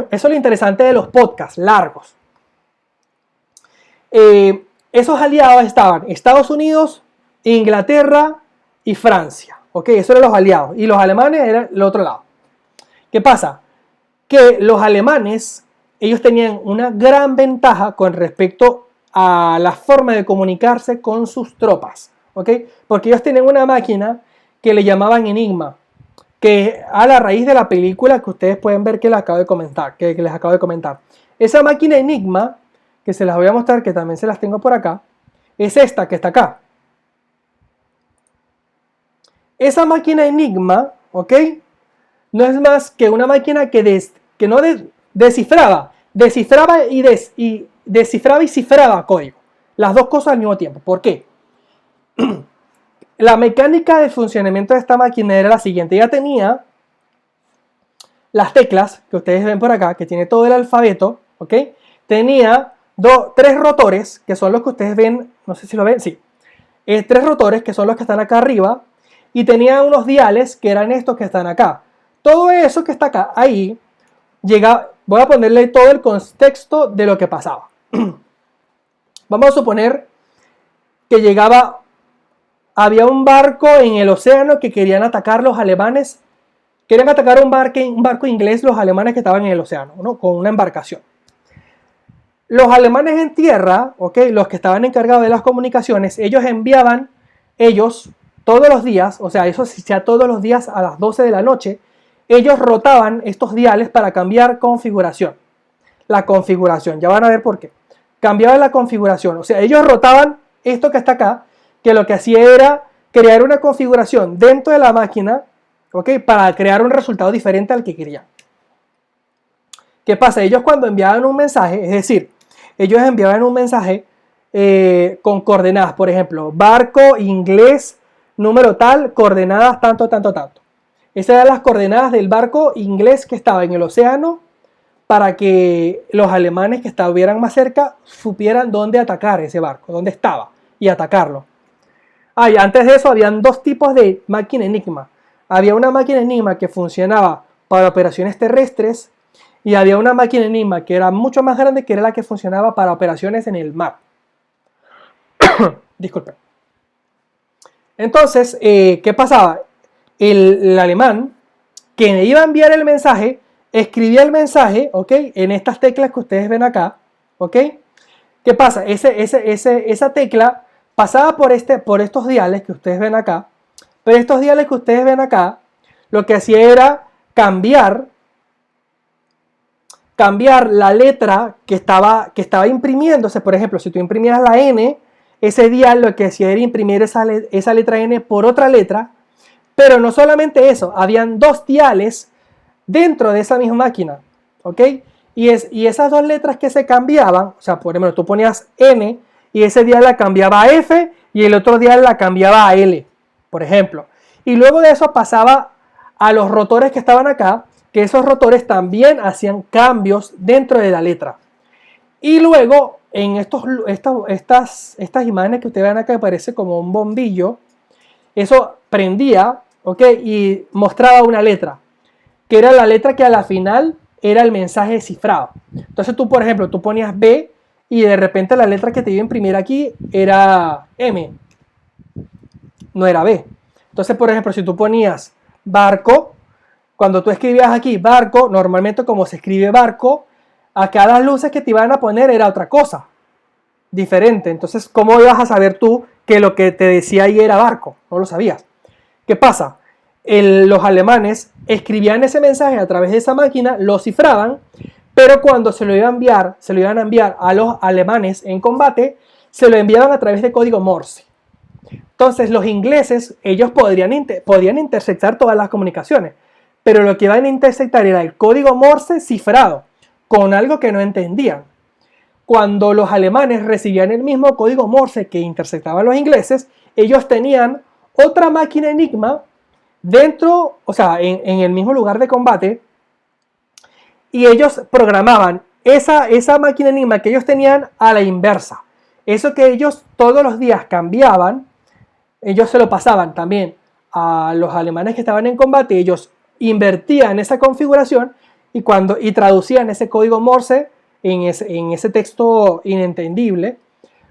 Eso es lo interesante de los podcasts largos. Esos aliados estaban Estados Unidos, Inglaterra y Francia. ¿Ok? Eso eran los aliados. Y los alemanes eran el otro lado. ¿Qué pasa? Que los alemanes, ellos tenían una gran ventaja con respecto a la forma de comunicarse con sus tropas. ¿Ok? Porque ellos tenían una máquina que le llamaban Enigma, que a la raíz de la película que ustedes pueden ver que les acabo de comentar, esa máquina Enigma, que se las voy a mostrar, que también se las tengo por acá, es esta que está acá. Esa máquina Enigma, ¿ok? No es más que una máquina que no descifraba y cifraba código. Las dos cosas al mismo tiempo. ¿Por qué? La mecánica de funcionamiento de esta máquina era la siguiente. Ya tenía las teclas que ustedes ven por acá, que tiene todo el alfabeto, ¿ok? Tenía tres rotores, que son los que ustedes ven, no sé si lo ven, sí. Tres rotores, que son los que están acá arriba, y tenía unos diales, que eran estos que están acá. Todo eso que está acá, ahí, voy a ponerle todo el contexto de lo que pasaba. Vamos a suponer que había un barco en el océano que querían atacar los alemanes. Querían atacar un barco inglés, los alemanes que estaban en el océano, ¿no? Con una embarcación. Los alemanes en tierra, ¿okay? Los que estaban encargados de las comunicaciones, ellos todos los días, o sea, eso se hacía todos los días a las 12 de la noche, ellos rotaban estos diales para cambiar configuración. La configuración, ya van a ver por qué. Cambiaban la configuración, o sea, ellos rotaban esto que está acá, que lo que hacía era crear una configuración dentro de la máquina, ¿ok? Para crear un resultado diferente al que querían. ¿Qué pasa? Ellos cuando enviaban un mensaje, es decir, ellos enviaban un mensaje con coordenadas, por ejemplo, barco inglés, número tal, coordenadas tanto, tanto, tanto. Esas eran las coordenadas del barco inglés que estaba en el océano para que los alemanes que estuvieran más cerca supieran dónde atacar ese barco, dónde estaba y atacarlo. Y antes de eso habían dos tipos de máquina Enigma. Había una máquina Enigma que funcionaba para operaciones terrestres y había una máquina Enigma que era mucho más grande, que era la que funcionaba para operaciones en el mar. Disculpen. Entonces, ¿qué pasaba? El alemán que iba a enviar el mensaje, escribía el mensaje, ¿ok? En estas teclas que ustedes ven acá, ¿ok? ¿Qué pasa? Esa tecla pasaba por estos diales que ustedes ven acá, pero estos diales que ustedes ven acá, lo que hacía era cambiar la letra que estaba imprimiéndose. Por ejemplo, si tú imprimías la N, ese dial lo que hacía era imprimir esa letra N por otra letra. Pero no solamente eso, habían dos diales dentro de esa misma máquina, ¿ok? Y esas dos letras que se cambiaban, o sea, por ejemplo, tú ponías N y ese dial la cambiaba a F y el otro dial la cambiaba a L, por ejemplo. Y luego de eso pasaba a los rotores que estaban acá, que esos rotores también hacían cambios dentro de la letra. Y luego, en estas imágenes que ustedes ven acá, que parece como un bombillo, eso prendía, ¿ok? Y mostraba una letra, que era la letra que a la final era el mensaje cifrado. Entonces tú, por ejemplo, tú ponías B y de repente la letra que te iba a imprimir aquí era M, no era B. Entonces, por ejemplo, si tú ponías barco, cuando tú escribías aquí barco, normalmente como se escribe barco, acá las luces que te iban a poner era otra cosa, diferente. Entonces, ¿cómo ibas a saber tú que lo que te decía ahí era barco? No lo sabías. ¿Qué pasa? Los alemanes escribían ese mensaje a través de esa máquina, lo cifraban, pero cuando se lo iban a enviar a los alemanes en combate, se lo enviaban a través de código Morse. Entonces los ingleses, ellos podían interceptar todas las comunicaciones, pero lo que iban a interceptar era el código Morse cifrado, con algo que no entendían. Cuando los alemanes recibían el mismo código Morse que interceptaban los ingleses, ellos tenían otra máquina Enigma dentro, o sea, en el mismo lugar de combate, y ellos programaban esa máquina Enigma que ellos tenían a la inversa. Eso que ellos todos los días cambiaban, ellos se lo pasaban también a los alemanes que estaban en combate, ellos invertían esa configuración y traducían ese código Morse en ese texto inentendible,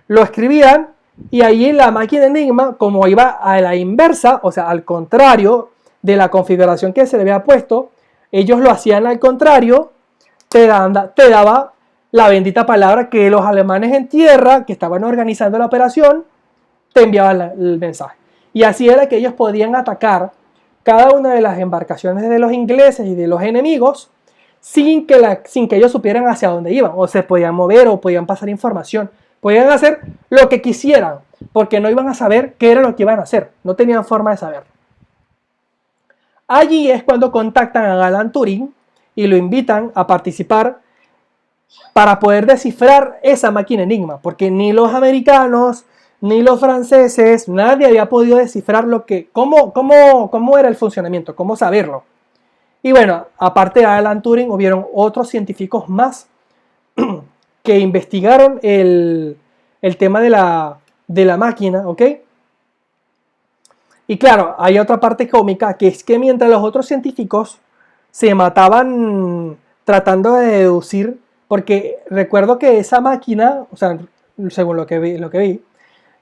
lo escribían, y ahí en la máquina Enigma, como iba a la inversa, o sea, al contrario de la configuración que se le había puesto, ellos lo hacían al contrario, te daba la bendita palabra que los alemanes en tierra, que estaban organizando la operación, te enviaban el mensaje. Y así era que ellos podían atacar cada una de las embarcaciones de los ingleses y de los enemigos sin que ellos supieran hacia dónde iban, o se podían mover o podían pasar información. Podían hacer lo que quisieran, porque no iban a saber qué era lo que iban a hacer, no tenían forma de saber. Allí es cuando contactan a Alan Turing y lo invitan a participar para poder descifrar esa máquina Enigma, porque ni los americanos ni los franceses, nadie había podido descifrar cómo era el funcionamiento, cómo saberlo. Y bueno, aparte de Alan Turing, hubieron otros científicos más que investigaron el tema de la máquina, ¿ok? Y claro, hay otra parte cómica, que es que mientras los otros científicos se mataban tratando de deducir, porque recuerdo que esa máquina, o sea, según lo que vi,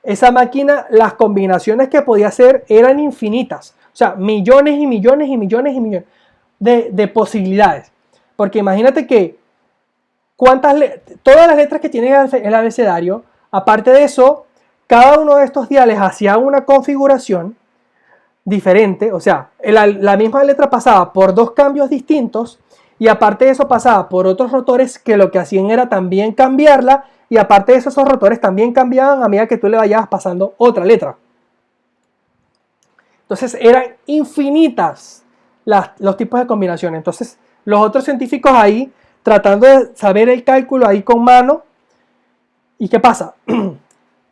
esa máquina, las combinaciones que podía hacer eran infinitas, o sea, millones y millones y millones y millones de posibilidades. Porque imagínate que todas las letras que tiene el abecedario, aparte de eso, cada uno de estos diales hacía una configuración diferente, o sea, la misma letra pasaba por dos cambios distintos, y aparte de eso pasaba por otros rotores que lo que hacían era también cambiarla, y aparte de eso, esos rotores también cambiaban a medida que tú le vayas pasando otra letra. Entonces eran infinitas los tipos de combinaciones. Entonces los otros científicos ahí tratando de saber el cálculo ahí con mano. ¿Y qué pasa?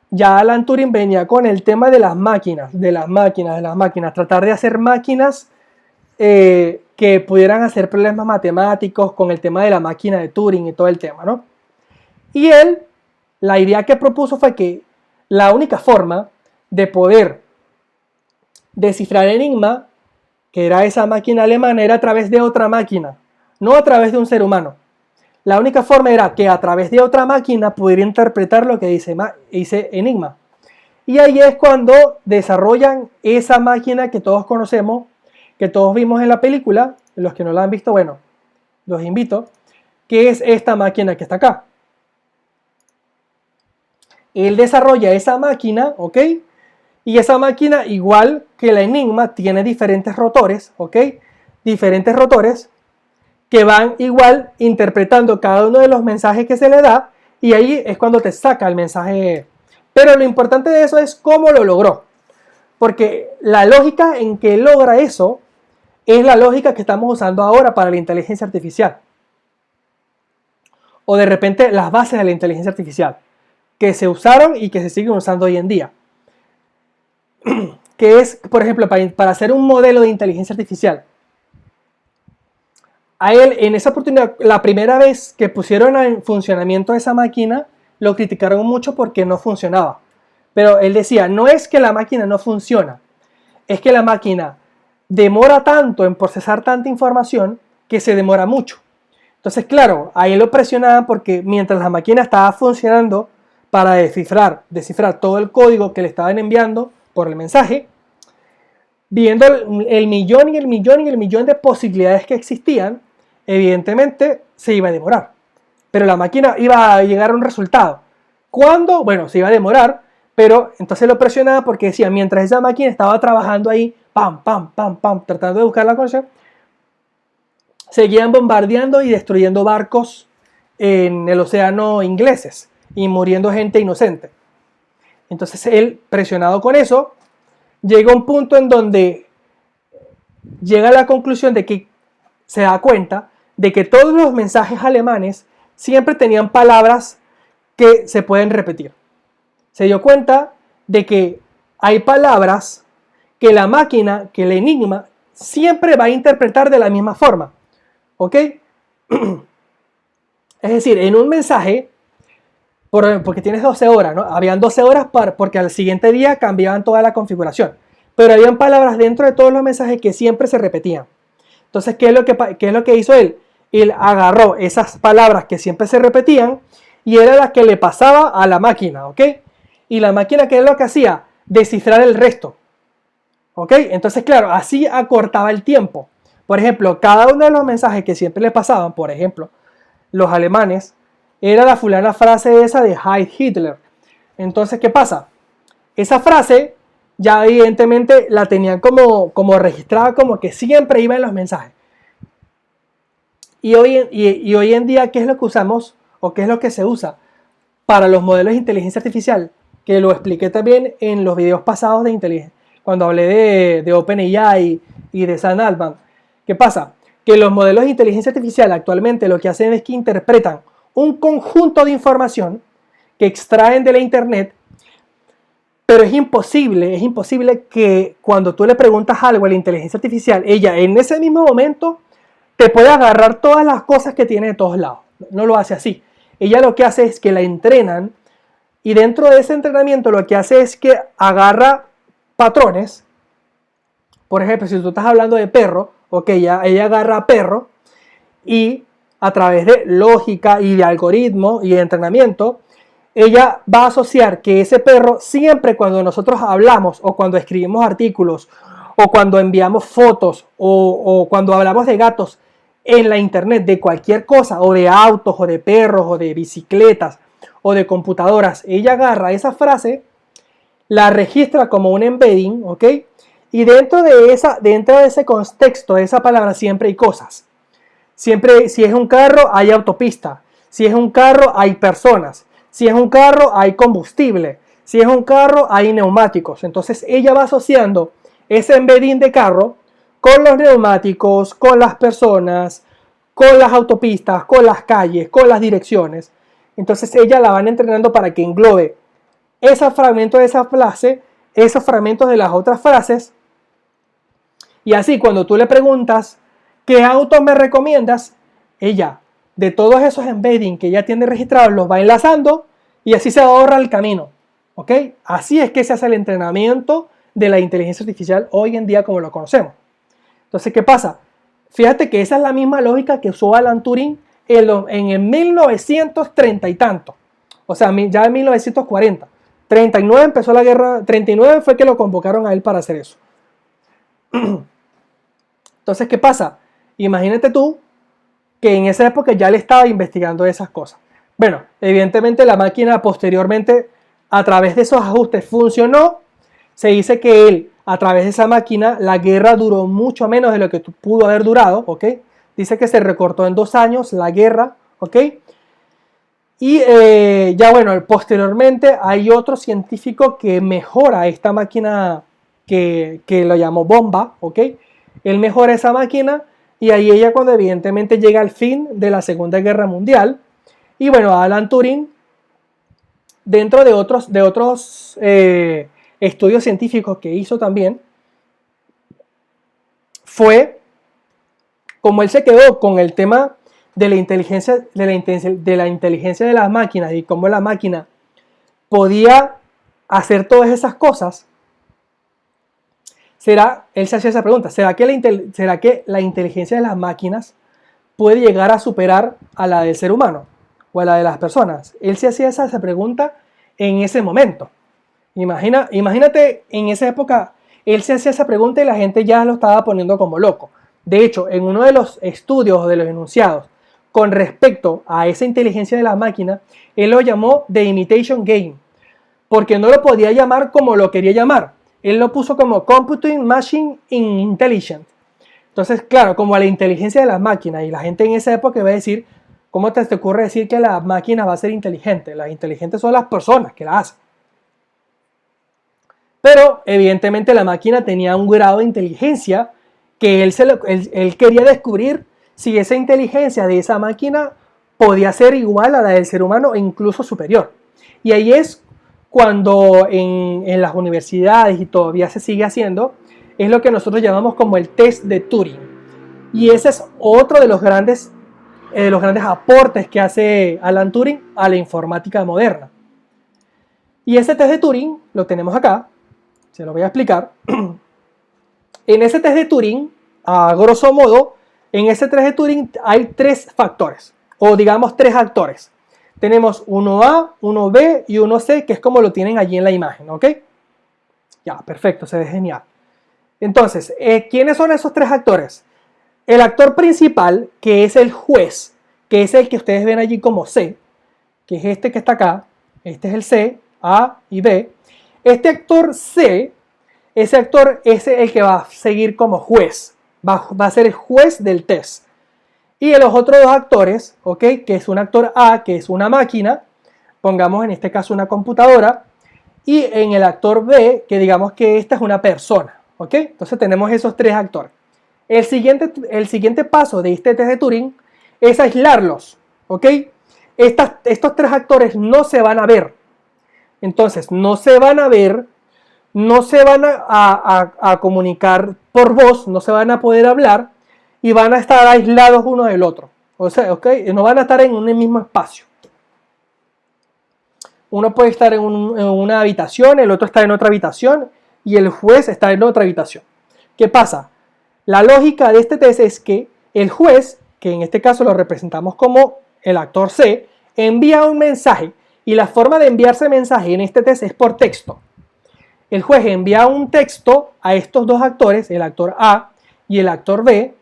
Ya Alan Turing venía con el tema de las máquinas, tratar de hacer máquinas que pudieran hacer problemas matemáticos con el tema de la máquina de Turing y todo el tema, ¿no? Y él, la idea que propuso fue que la única forma de poder descifrar Enigma, que era esa máquina alemana, era a través de otra máquina, no a través de un ser humano. La única forma era que a través de otra máquina pudiera interpretar lo que dice Enigma. Y ahí es cuando desarrollan esa máquina que todos conocemos, que todos vimos en la película. Los que no la han visto, bueno, los invito, que es esta máquina que está acá. Él desarrolla esa máquina, ¿ok? Y esa máquina, igual que la Enigma, tiene diferentes rotores, ¿ok? Diferentes rotores que van igual interpretando cada uno de los mensajes que se le da, y ahí es cuando te saca el mensaje. Pero lo importante de eso es cómo lo logró, porque la lógica en que logra eso es la lógica que estamos usando ahora para la inteligencia artificial, o de repente las bases de la inteligencia artificial que se usaron y que se siguen usando hoy en día, que es, por ejemplo, para hacer un modelo de inteligencia artificial. A él, en esa oportunidad, la primera vez que pusieron en funcionamiento esa máquina, lo criticaron mucho porque no funcionaba. Pero él decía, no es que la máquina no funciona, es que la máquina demora tanto en procesar tanta información que se demora mucho. Entonces, claro, ahí lo presionaban porque mientras la máquina estaba funcionando para descifrar todo el código que le estaban enviando por el mensaje, viendo el millón y el millón y el millón de posibilidades que existían, evidentemente se iba a demorar. Pero la máquina iba a llegar a un resultado. ¿Cuándo? Bueno, se iba a demorar, pero entonces lo presionaba porque decía, mientras esa máquina estaba trabajando ahí, pam, pam, pam, pam, tratando de buscar la cosa, seguían bombardeando y destruyendo barcos en el océano ingleses y muriendo gente inocente. Entonces él, presionado con eso, llega a un punto en donde llega a la conclusión de que se da cuenta de que todos los mensajes alemanes siempre tenían palabras que se pueden repetir. Se dio cuenta de que hay palabras que la máquina, que el enigma, siempre va a interpretar de la misma forma. ¿Ok? Es decir, en un mensaje, porque tienes 12 horas, ¿no? Habían 12 horas porque al siguiente día cambiaban toda la configuración. Pero habían palabras dentro de todos los mensajes que siempre se repetían. Entonces, ¿qué es lo que hizo él? Él agarró esas palabras que siempre se repetían y era la que le pasaba a la máquina, ¿ok? Y la máquina, ¿qué es lo que hacía? Descifrar el resto, ¿ok? Entonces, claro, así acortaba el tiempo. Por ejemplo, cada uno de los mensajes que siempre le pasaban, por ejemplo, los alemanes, era la fulana frase esa de Heil Hitler. Entonces, ¿qué pasa? Esa frase ya evidentemente la tenían como registrada, como que siempre iba en los mensajes. Y hoy en día, ¿qué es lo que usamos o qué es lo que se usa para los modelos de inteligencia artificial? Que lo expliqué también en los videos pasados de inteligencia, cuando hablé de OpenAI y de Sam Altman. ¿Qué pasa? Que los modelos de inteligencia artificial actualmente lo que hacen es que interpretan un conjunto de información que extraen de la internet, pero es imposible que cuando tú le preguntas algo a la inteligencia artificial, ella en ese mismo momento te puede agarrar todas las cosas que tiene de todos lados. No lo hace así. Ella lo que hace es que la entrenan y dentro de ese entrenamiento lo que hace es que agarra patrones. Por ejemplo, si tú estás hablando de perro, ok, ella agarra perro y a través de lógica y de algoritmo y de entrenamiento, ella va a asociar que ese perro siempre cuando nosotros hablamos o cuando escribimos artículos o cuando enviamos fotos o cuando hablamos de gatos en la internet de cualquier cosa o de autos o de perros o de bicicletas o de computadoras, ella agarra esa frase, la registra como un embedding, ¿ok? Y dentro de ese contexto de esa palabra siempre hay cosas. Siempre, si es un carro, hay autopista. Si es un carro, hay personas. Si es un carro, hay combustible. Si es un carro, hay neumáticos. Entonces ella va asociando ese embedding de carro con los neumáticos, con las personas, con las autopistas, con las calles, con las direcciones. Entonces ella la van entrenando para que englobe ese fragmento de esa frase, esos fragmentos de las otras frases. Y así cuando tú le preguntas, ¿qué auto me recomiendas? Ella, de todos esos embeddings que ella tiene registrados, los va enlazando y así se ahorra el camino. ¿Ok? Así es que se hace el entrenamiento de la inteligencia artificial hoy en día como lo conocemos. Entonces, ¿qué pasa? Fíjate que esa es la misma lógica que usó Alan Turing en el 1930 y tanto. O sea, ya en 1940. 39 empezó la guerra, 39 fue que lo convocaron a él para hacer eso. Entonces, ¿qué pasa? Imagínate tú que en esa época ya le estaba investigando esas cosas. Bueno, evidentemente la máquina posteriormente, a través de esos ajustes, funcionó. Se dice que él, a través de esa máquina, la guerra duró mucho menos de lo que pudo haber durado, ¿ok? Dice que se recortó en 2 años la guerra, ¿ok? Y ya bueno, posteriormente hay otro científico que mejora esta máquina que lo llamó bomba, ¿ok? Él mejora esa máquina y ahí ella cuando evidentemente llega al fin de la Segunda Guerra Mundial. Y bueno, Alan Turing, dentro de otros estudios científicos que hizo también, fue como él se quedó con el tema de la inteligencia de las máquinas y cómo la máquina podía hacer todas esas cosas. Él se hacía esa pregunta, ¿será que la inteligencia de las máquinas puede llegar a superar a la del ser humano o a la de las personas? Él se hacía esa pregunta en ese momento. Imagínate en esa época, él se hacía esa pregunta y la gente ya lo estaba poniendo como loco. De hecho, en uno de los estudios de los enunciados con respecto a esa inteligencia de la máquina, él lo llamó The Imitation Game, porque no lo podía llamar como lo quería llamar. Él lo puso como Computing Machine Intelligent. Entonces, claro, como a la inteligencia de las máquinas, y la gente en esa época va a decir, ¿cómo te ocurre decir que la máquina va a ser inteligente? Las inteligentes son las personas que la hacen. Pero evidentemente la máquina tenía un grado de inteligencia que él quería descubrir si esa inteligencia de esa máquina podía ser igual a la del ser humano e incluso superior. Y ahí es cuando en las universidades, y todavía se sigue haciendo, es lo que nosotros llamamos como el test de Turing. Y ese es otro de los grandes aportes que hace Alan Turing a la informática moderna. Y ese test de Turing lo tenemos acá, se lo voy a explicar. En ese test de Turing, a grosso modo, en ese test de Turing hay tres factores, o digamos tres actores. Tenemos uno A, uno B y uno C, que es como lo tienen allí en la imagen, ¿ok? Ya, perfecto, se ve genial. Entonces, ¿quiénes son esos tres actores? El actor principal, que es el juez, que es el que ustedes ven allí como C, que es este que está acá. Este es el C, A y B. Este actor C, ese actor es el que va a seguir como juez. Va a ser el juez del test. Y los otros dos actores, ¿ok? Que es un actor A, que es una máquina, pongamos en este caso una computadora, y en el actor B, que digamos que esta es una persona, ¿ok? Entonces tenemos esos tres actores. El siguiente paso de este test de Turing es aislarlos, ¿ok? Estos tres actores no se van a ver. Entonces, no se van a ver, no se van a comunicar por voz, no se van a poder hablar y van a estar aislados uno del otro. O sea, ¿ok? No van a estar en un mismo espacio. Uno puede estar en una habitación, el otro está en otra habitación y el juez está en otra habitación. ¿Qué pasa? La lógica de este test es que el juez, que en este caso lo representamos como el actor C, envía un mensaje y la forma de enviar ese mensaje en este test es por texto. El juez envía un texto a estos dos actores, el actor A y el actor B,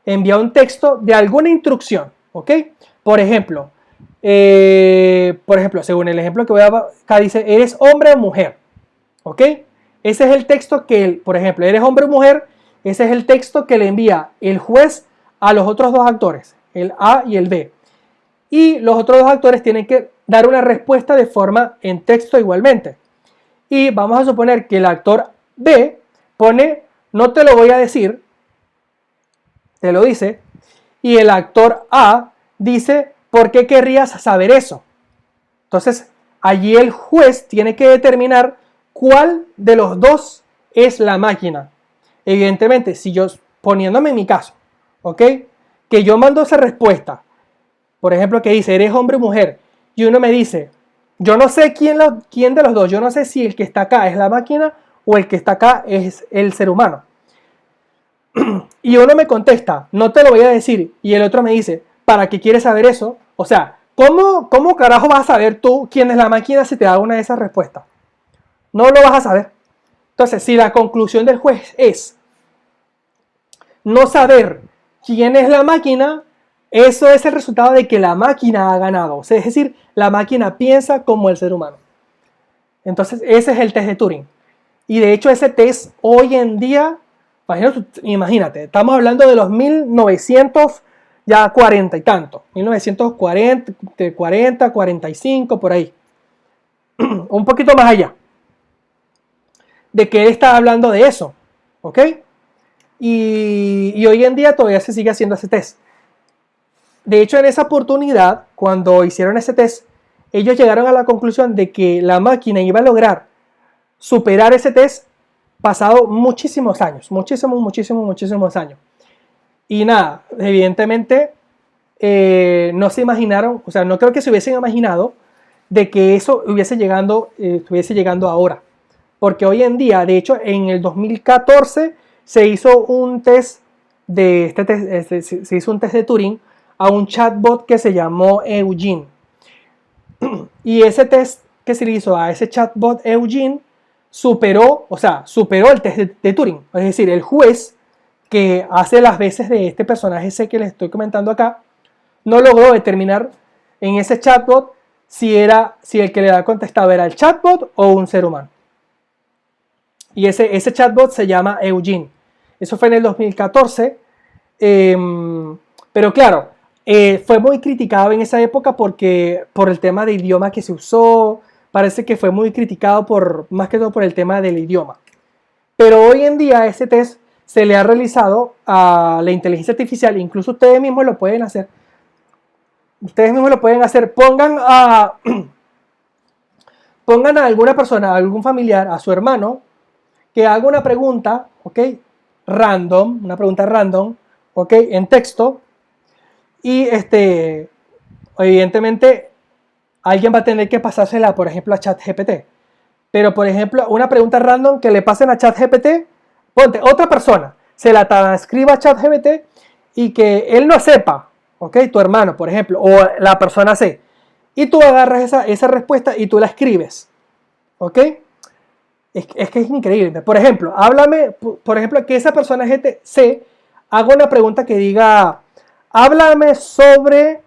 envía un texto de alguna instrucción, ¿ok? Por ejemplo, según el ejemplo que voy a acá dice, ¿eres hombre o mujer? ¿Ok? Ese es el texto que, por ejemplo, ¿eres hombre o mujer? Ese es el texto que le envía el juez a los otros dos actores, el A y el B. Y los otros dos actores tienen que dar una respuesta de forma en texto igualmente. Y vamos a suponer que el actor B pone, no te lo voy a decir, te lo dice, y el actor A dice, ¿por qué querrías saber eso? Entonces, allí el juez tiene que determinar cuál de los dos es la máquina. Evidentemente, si yo, poniéndome en mi caso, ¿ok? Que yo mando esa respuesta, por ejemplo, que dice, ¿eres hombre o mujer? Y uno me dice, yo no sé quién de los dos, yo no sé si el que está acá es la máquina o el que está acá es el ser humano. Y uno me contesta, no te lo voy a decir, y el otro me dice, ¿para qué quieres saber eso? O sea, ¿cómo carajo vas a saber tú quién es la máquina si te da una de esas respuestas? No lo vas a saber. Entonces, si la conclusión del juez es no saber quién es la máquina, eso es el resultado de que la máquina ha ganado. O sea, es decir, la máquina piensa como el ser humano. Entonces, ese es el test de Turing. Y de hecho, ese test hoy en día, imagínate, estamos hablando de los 1940 y tanto. 1940, 40, 45, por ahí. Un poquito más allá. De que él está hablando de eso. ¿Ok? Y hoy en día todavía se sigue haciendo ese test. De hecho, en esa oportunidad, cuando hicieron ese test, ellos llegaron a la conclusión de que la máquina iba a lograr superar ese test pasado muchísimos años. Muchísimos años. Y nada, evidentemente no se imaginaron, o sea, no creo que se hubiesen imaginado de que eso estuviese llegando ahora. Porque hoy en día, de hecho, en el 2014 se hizo un test se hizo un test de Turing a un chatbot que se llamó Eugene. Y ese test que se le hizo a ese chatbot Eugene superó el test de Turing. Es decir, el juez que hace las veces de este personaje ese que les estoy comentando acá, no logró determinar en ese chatbot si el que le contestaba era el chatbot o un ser humano. Y ese chatbot se llama Eugene. Eso fue en el 2014. Pero claro, fue muy criticado en esa época por el tema de idioma que se usó, parece que fue muy criticado por, más que todo por el tema del idioma. Pero hoy en día ese test se le ha realizado a la inteligencia artificial, incluso ustedes mismos lo pueden hacer. Ustedes mismos lo pueden hacer. Pongan a alguna persona, a algún familiar, a su hermano, que haga una pregunta, ¿ok? Random, una pregunta random, ¿ok? En texto. Y evidentemente alguien va a tener que pasársela, por ejemplo, a ChatGPT. Pero, por ejemplo, una pregunta random que le pasen a ChatGPT, ponte, otra persona, se la transcriba a ChatGPT y que él no sepa, ¿ok? Tu hermano, por ejemplo, o la persona C. Y tú agarras esa respuesta y tú la escribes, ¿ok? Es que es increíble. Por ejemplo, háblame, por ejemplo, que esa persona C haga una pregunta que diga, háblame sobre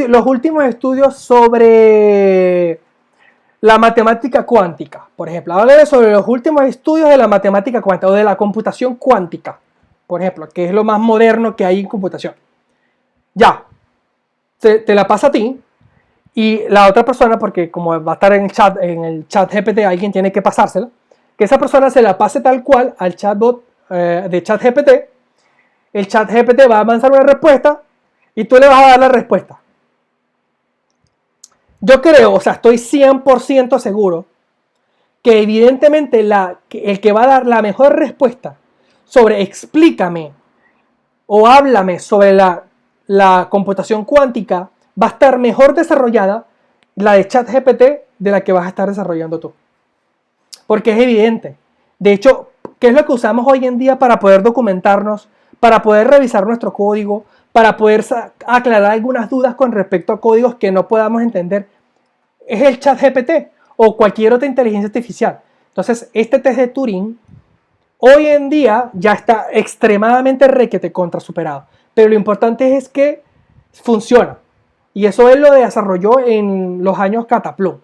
los últimos estudios sobre la matemática cuántica. Por ejemplo, háblame sobre los últimos estudios de la matemática cuántica o de la computación cuántica, por ejemplo, que es lo más moderno que hay en computación. Ya, te la pasa a ti. Y la otra persona, porque como va a estar en el chat GPT, alguien tiene que pasársela, que esa persona se la pase tal cual al chatbot de chat GPT. El chat GPT va a avanzar una respuesta y tú le vas a dar la respuesta. Yo creo, o sea, estoy 100% seguro que evidentemente el que va a dar la mejor respuesta sobre explícame o háblame sobre la computación cuántica va a estar mejor desarrollada la de ChatGPT de la que vas a estar desarrollando tú. Porque es evidente. De hecho, ¿qué es lo que usamos hoy en día para poder documentarnos, para poder revisar nuestro código, para poder aclarar algunas dudas con respecto a códigos que no podamos entender? Es el ChatGPT o cualquier otra inteligencia artificial. Entonces, este test de Turing hoy en día ya está extremadamente requete contra superado. Pero lo importante es que funciona. Y eso él lo desarrolló en los años Cataplum.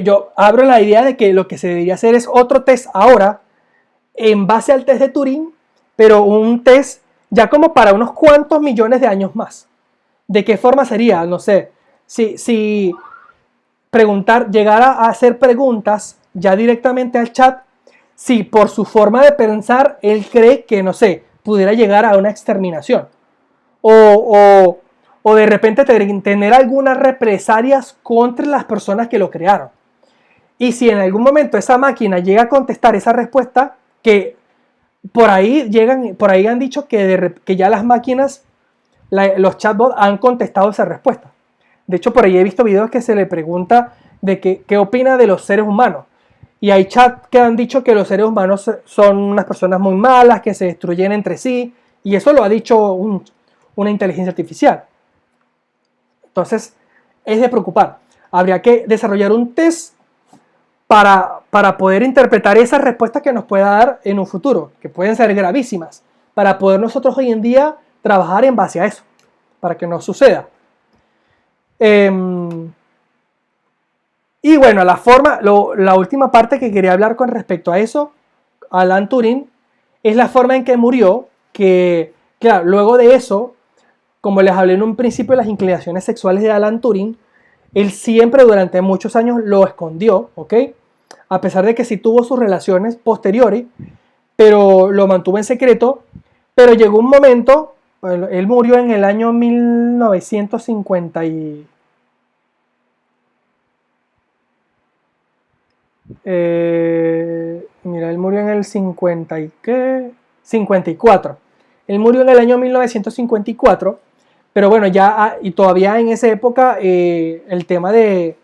Yo abro la idea de que lo que se debería hacer es otro test ahora en base al test de Turing, pero un test ya como para unos cuantos millones de años más. ¿De qué forma sería? No sé. Si llegar a hacer preguntas ya directamente al chat, si por su forma de pensar él cree que, no sé, pudiera llegar a una exterminación. O de repente tener algunas represalias contra las personas que lo crearon. Y si en algún momento esa máquina llega a contestar esa respuesta, que por ahí han dicho que ya las máquinas, los chatbots han contestado esa respuesta. De hecho, por ahí he visto videos que se le pregunta de qué opina de los seres humanos. Y hay chats que han dicho que los seres humanos son unas personas muy malas, que se destruyen entre sí. Y eso lo ha dicho una inteligencia artificial. Entonces, es de preocupar. Habría que desarrollar un test para poder interpretar esas respuestas que nos pueda dar en un futuro, que pueden ser gravísimas, para poder nosotros hoy en día trabajar en base a eso, para que no suceda. Y bueno, la última parte que quería hablar con respecto a eso, Alan Turing, es la forma en que murió, que, claro, luego de eso, como les hablé en un principio de las inclinaciones sexuales de Alan Turing, él siempre durante muchos años lo escondió, ¿ok? A pesar de que sí tuvo sus relaciones posteriores, pero lo mantuvo en secreto. Pero llegó un momento, él murió en el año 1950 mira, él murió en el 54. Él murió en el año 1954. Pero bueno, y todavía en esa época el tema de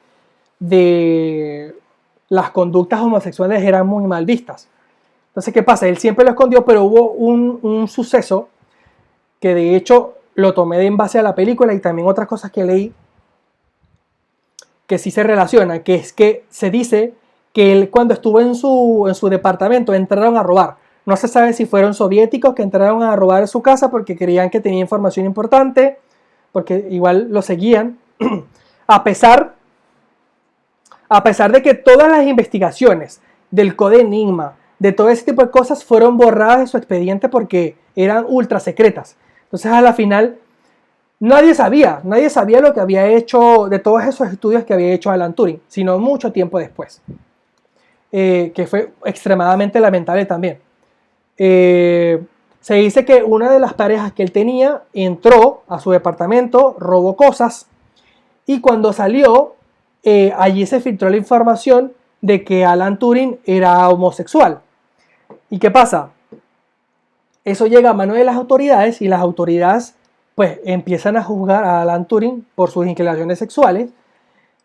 las conductas homosexuales eran muy mal vistas. Entonces, ¿qué pasa? Él siempre lo escondió, pero hubo un suceso que de hecho lo tomé en base a la película y también otras cosas que leí que sí se relacionan, que es que se dice que él cuando estuvo en su departamento entraron a robar. No se sabe si fueron soviéticos que entraron a robar su casa porque creían que tenía información importante, porque igual lo seguían, a pesar de que todas las investigaciones del Código Enigma, de todo ese tipo de cosas, fueron borradas de su expediente porque eran ultra secretas. Entonces, a la final, nadie sabía lo que había hecho, de todos esos estudios que había hecho Alan Turing, sino mucho tiempo después, que fue extremadamente lamentable también. Se dice que una de las parejas que él tenía entró a su departamento, robó cosas y cuando salió, allí se filtró la información de que Alan Turing era homosexual. ¿Y qué pasa? Eso llega a manos de las autoridades y las autoridades pues empiezan a juzgar a Alan Turing por sus inclinaciones sexuales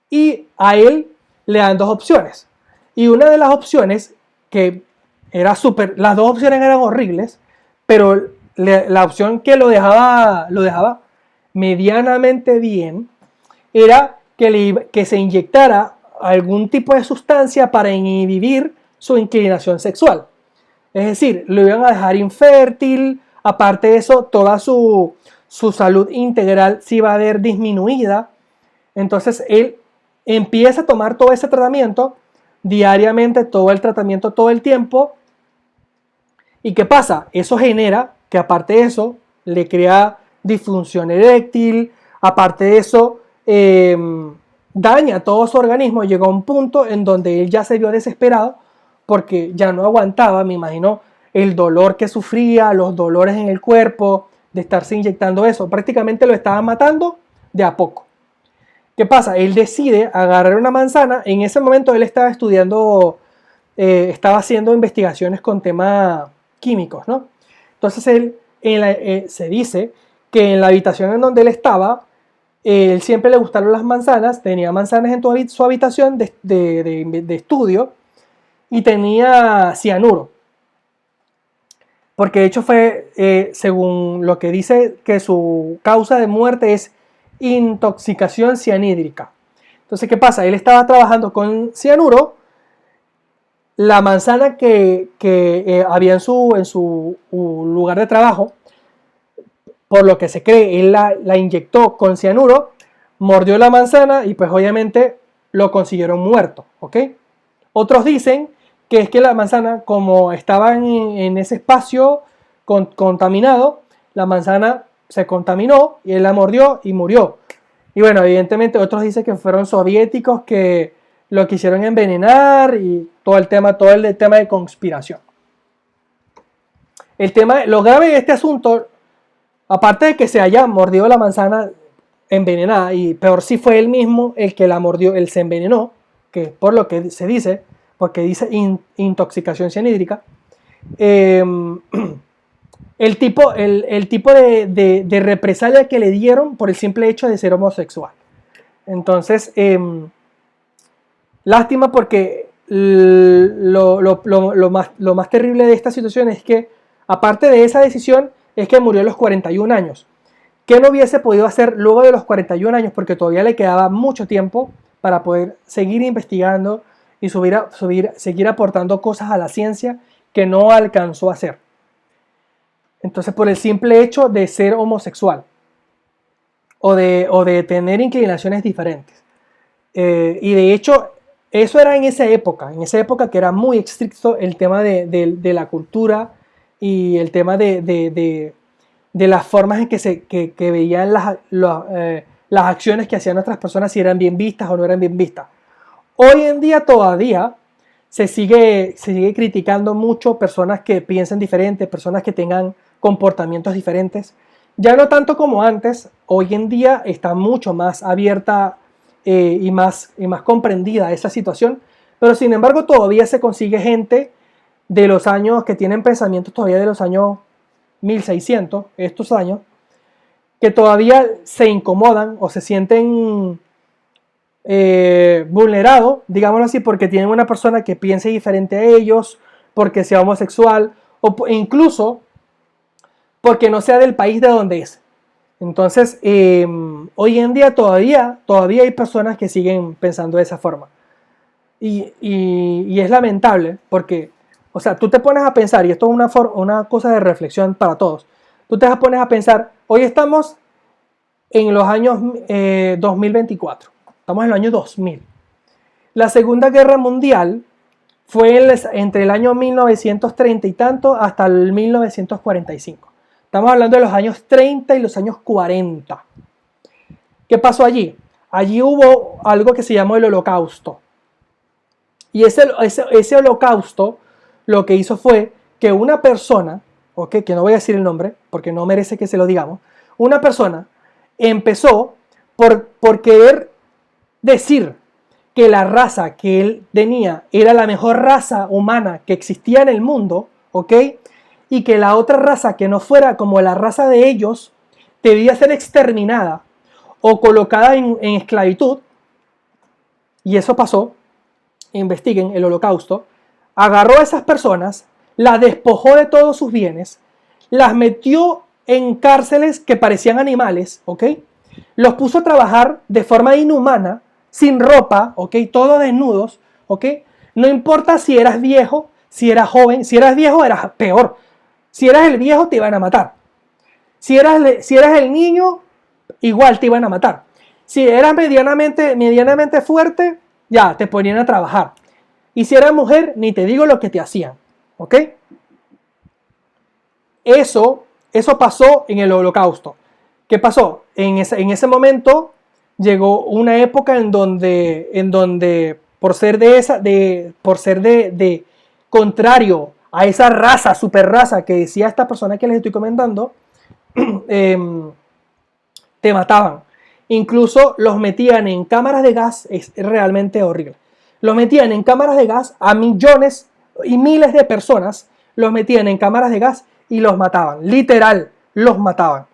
y a él le dan dos opciones. Y una de las opciones que era las dos opciones eran horribles, pero la opción que lo dejaba medianamente bien era que se inyectara algún tipo de sustancia para inhibir su inclinación sexual. Es decir, lo iban a dejar infértil, aparte de eso, toda su salud integral se iba a ver disminuida. Entonces él empieza a tomar todo ese tratamiento diariamente, todo el tratamiento todo el tiempo. ¿Y qué pasa? Eso genera que aparte de eso le crea disfunción eréctil, aparte de eso daña todo su organismo. Llegó a un punto en donde él ya se vio desesperado porque ya no aguantaba, me imagino, el dolor que sufría, los dolores en el cuerpo, de estarse inyectando eso. Prácticamente lo estaba matando de a poco. ¿Qué pasa? Él decide agarrar una manzana. En ese momento él estaba estudiando, estaba haciendo investigaciones con temas químicos, ¿no? Entonces él, se dice que en la habitación en donde él estaba, él siempre le gustaron las manzanas, tenía manzanas en su habitación de estudio y tenía cianuro. Porque de hecho fue, según lo que dice, que su causa de muerte es intoxicación cianhídrica. Entonces, ¿qué pasa? Él estaba trabajando con cianuro. La manzana que había en su lugar de trabajo, por lo que se cree, él la inyectó con cianuro, mordió la manzana y pues obviamente lo consiguieron muerto, ¿ok? Otros dicen que es que la manzana, como estaba en ese espacio contaminado, la manzana se contaminó y él la mordió y murió. Y bueno, evidentemente otros dicen que fueron soviéticos que lo quisieron envenenar y todo el tema de conspiración. Lo grave de este asunto, aparte de que se haya mordido la manzana envenenada, y peor si fue él mismo el que la mordió, él se envenenó, que por lo que se dice, porque dice intoxicación cianhídrica, el tipo de represalia que le dieron por el simple hecho de ser homosexual. Entonces, lástima porque lo más terrible de esta situación es que, aparte de esa decisión, es que murió a los 41 años. ¿Qué no hubiese podido hacer luego de los 41 años? Porque todavía le quedaba mucho tiempo para poder seguir investigando y seguir aportando cosas a la ciencia que no alcanzó a hacer. Entonces, por el simple hecho de ser homosexual o de tener inclinaciones diferentes. Y de hecho, eso era en esa época que era muy estricto el tema de la cultura y el tema de las formas en que veían las acciones que hacían otras personas, si eran bien vistas o no eran bien vistas. Hoy en día todavía se sigue criticando mucho personas que piensen diferente, personas que tengan comportamientos diferentes. Ya no tanto como antes, hoy en día está mucho más abierta y más comprendida esa situación, pero sin embargo todavía se consigue gente de los años que tienen pensamientos todavía de los años 1600, estos años, que todavía se incomodan o se sienten vulnerado, digámoslo así, porque tienen una persona que piense diferente a ellos, porque sea homosexual o incluso porque no sea del país de donde es. Entonces, hoy en día todavía hay personas que siguen pensando de esa forma. Y es lamentable porque, o sea, tú te pones a pensar, y esto es una cosa de reflexión para todos, tú te pones a pensar, hoy estamos en los años 2024. Estamos en el año 2000. La Segunda Guerra Mundial fue entre el año 1930 y tanto hasta el 1945. Estamos hablando de los años 30 y los años 40. ¿Qué pasó allí? Allí hubo algo que se llamó el Holocausto. Y ese holocausto lo que hizo fue que una persona, ¿okay? Que no voy a decir el nombre porque no merece que se lo digamos, una persona empezó por querer decir que la raza que él tenía era la mejor raza humana que existía en el mundo, ¿ok? Y que la otra raza que no fuera como la raza de ellos debía ser exterminada o colocada en esclavitud. Y eso pasó. Investiguen el Holocausto. Agarró a esas personas, las despojó de todos sus bienes, las metió en cárceles que parecían animales, ¿ok? Los puso a trabajar de forma inhumana, sin ropa, ¿ok? Todos desnudos, ¿ok? No importa si eras viejo, si eras joven, si eras viejo eras peor. Si eras el viejo te iban a matar. Si eras el niño, igual te iban a matar. Si eras medianamente fuerte, ya te ponían a trabajar. Y si eras mujer, ni te digo lo que te hacían, ¿ok? Eso pasó en el Holocausto. ¿Qué pasó? En ese momento llegó una época en donde por ser de contrario a esa raza, super raza que decía esta persona que les estoy comentando, te mataban. Incluso los metían en cámaras de gas, es realmente horrible. Los metían en cámaras de gas a millones y miles de personas, los metían en cámaras de gas y los mataban. Literal, los mataban.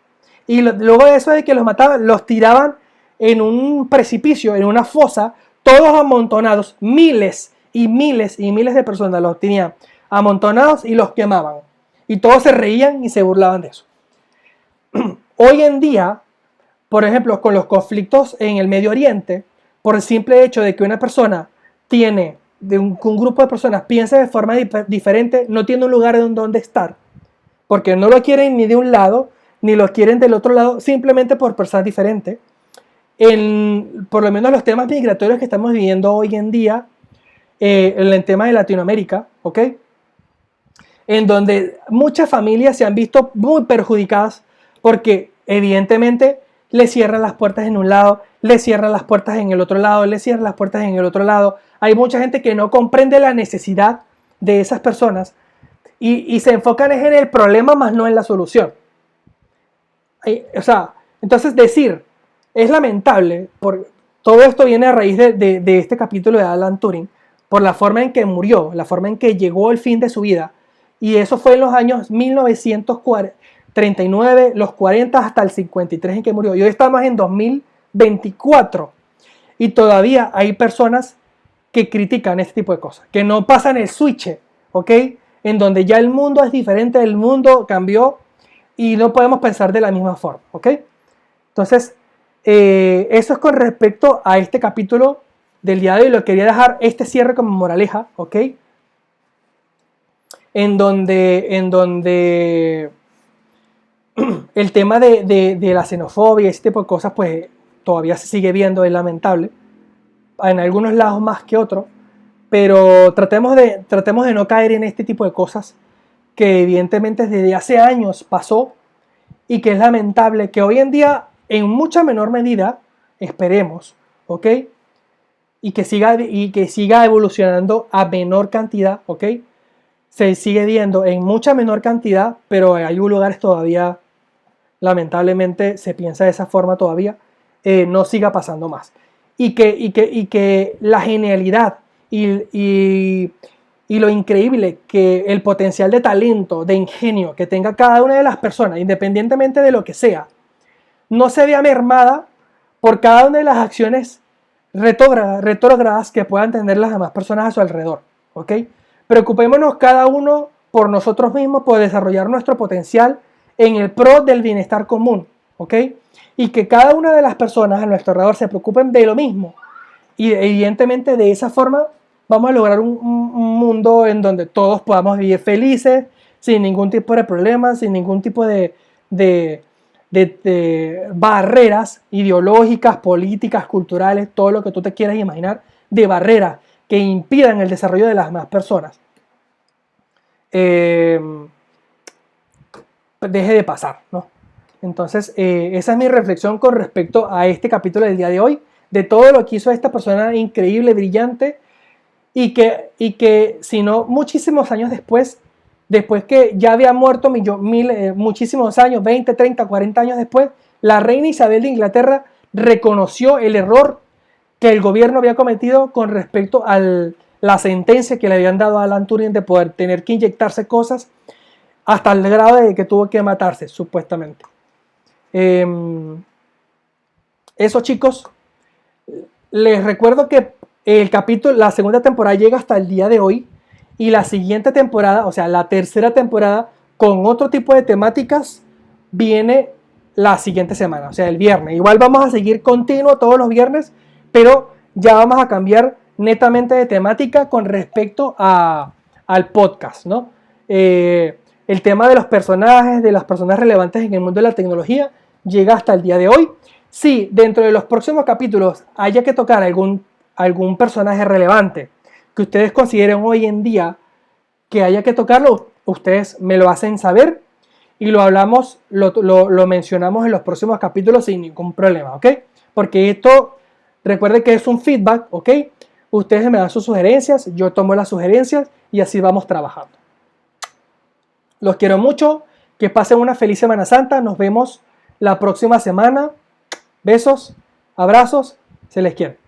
Y luego de eso de que los mataban, los tiraban en un precipicio, en una fosa, todos amontonados, miles y miles y miles de personas los tenían amontonados y los quemaban. Y todos se reían y se burlaban de eso. Hoy en día, por ejemplo, con los conflictos en el Medio Oriente, por el simple hecho de que una persona tiene, un grupo de personas piensa de forma diferente, no tiene un lugar donde estar, porque no lo quieren ni de un lado, ni lo quieren del otro lado, simplemente por personas diferentes. Por lo menos los temas migratorios que estamos viviendo hoy en día, en el tema de Latinoamérica, ¿ok? En donde muchas familias se han visto muy perjudicadas porque evidentemente le cierran las puertas en un lado, le cierran las puertas en el otro lado, le cierran las puertas en el otro lado. Hay mucha gente que no comprende la necesidad de esas personas y se enfocan en el problema más no en la solución. O sea, entonces decir, es lamentable, todo esto viene a raíz de este capítulo de Alan Turing, por la forma en que murió, la forma en que llegó el fin de su vida. Y eso fue en los años 1939, los 40 hasta el 53 en que murió. Y hoy estamos en 2024 y todavía hay personas que critican este tipo de cosas, que no pasan el switch, ¿ok? En donde ya el mundo es diferente, el mundo cambió y no podemos pensar de la misma forma, ¿ok? Entonces, eso es con respecto a este capítulo del día de hoy. Lo quería dejar este cierre como moraleja, ¿ok? En donde el tema de la xenofobia y ese tipo de cosas, pues todavía se sigue viendo, es lamentable. En algunos lados más que otros. Pero tratemos de no caer en este tipo de cosas que evidentemente desde hace años pasó y que es lamentable que hoy en día, en mucha menor medida, esperemos, ¿ok? Y que siga evolucionando a menor cantidad, ¿ok? Se sigue viendo en mucha menor cantidad, pero en algunos lugares todavía, lamentablemente, se piensa de esa forma todavía, no siga pasando más. Y que la genialidad y lo increíble que el potencial de talento, de ingenio que tenga cada una de las personas, independientemente de lo que sea, no se vea mermada por cada una de las acciones retrógradas que puedan tener las demás personas a su alrededor, ¿ok? Preocupémonos cada uno por nosotros mismos, por desarrollar nuestro potencial en el pro del bienestar común, ¿ok? Y que cada una de las personas a nuestro alrededor se preocupen de lo mismo. Y evidentemente de esa forma vamos a lograr un mundo en donde todos podamos vivir felices, sin ningún tipo de problemas, sin ningún tipo de barreras ideológicas, políticas, culturales, todo lo que tú te quieras imaginar, de barreras que impidan el desarrollo de las demás personas. Deje de pasar, ¿no? Entonces, esa es mi reflexión con respecto a este capítulo del día de hoy, de todo lo que hizo esta persona increíble, brillante, y que si no, muchísimos años después que ya había muerto muchísimos años, 20, 30, 40 años después, la reina Isabel de Inglaterra reconoció el error que el gobierno había cometido con respecto a la sentencia que le habían dado a Alan Turing de poder tener que inyectarse cosas hasta el grado de que tuvo que matarse, supuestamente. Eso, chicos, les recuerdo que la segunda temporada llega hasta el día de hoy, y la siguiente temporada, o sea, la tercera temporada, con otro tipo de temáticas, viene la siguiente semana, o sea, el viernes. Igual vamos a seguir continuo todos los viernes, pero ya vamos a cambiar netamente de temática con respecto al podcast, ¿no? El tema de los personajes, de las personas relevantes en el mundo de la tecnología, llega hasta el día de hoy. Si dentro de los próximos capítulos haya que tocar algún personaje relevante que ustedes consideren hoy en día que haya que tocarlo, ustedes me lo hacen saber y lo hablamos, lo mencionamos en los próximos capítulos sin ningún problema, ¿ok? Porque esto, recuerden que es un feedback, ¿ok? Ustedes me dan sus sugerencias, yo tomo las sugerencias y así vamos trabajando. Los quiero mucho, que pasen una feliz Semana Santa, nos vemos la próxima semana. Besos, abrazos, se les quiere.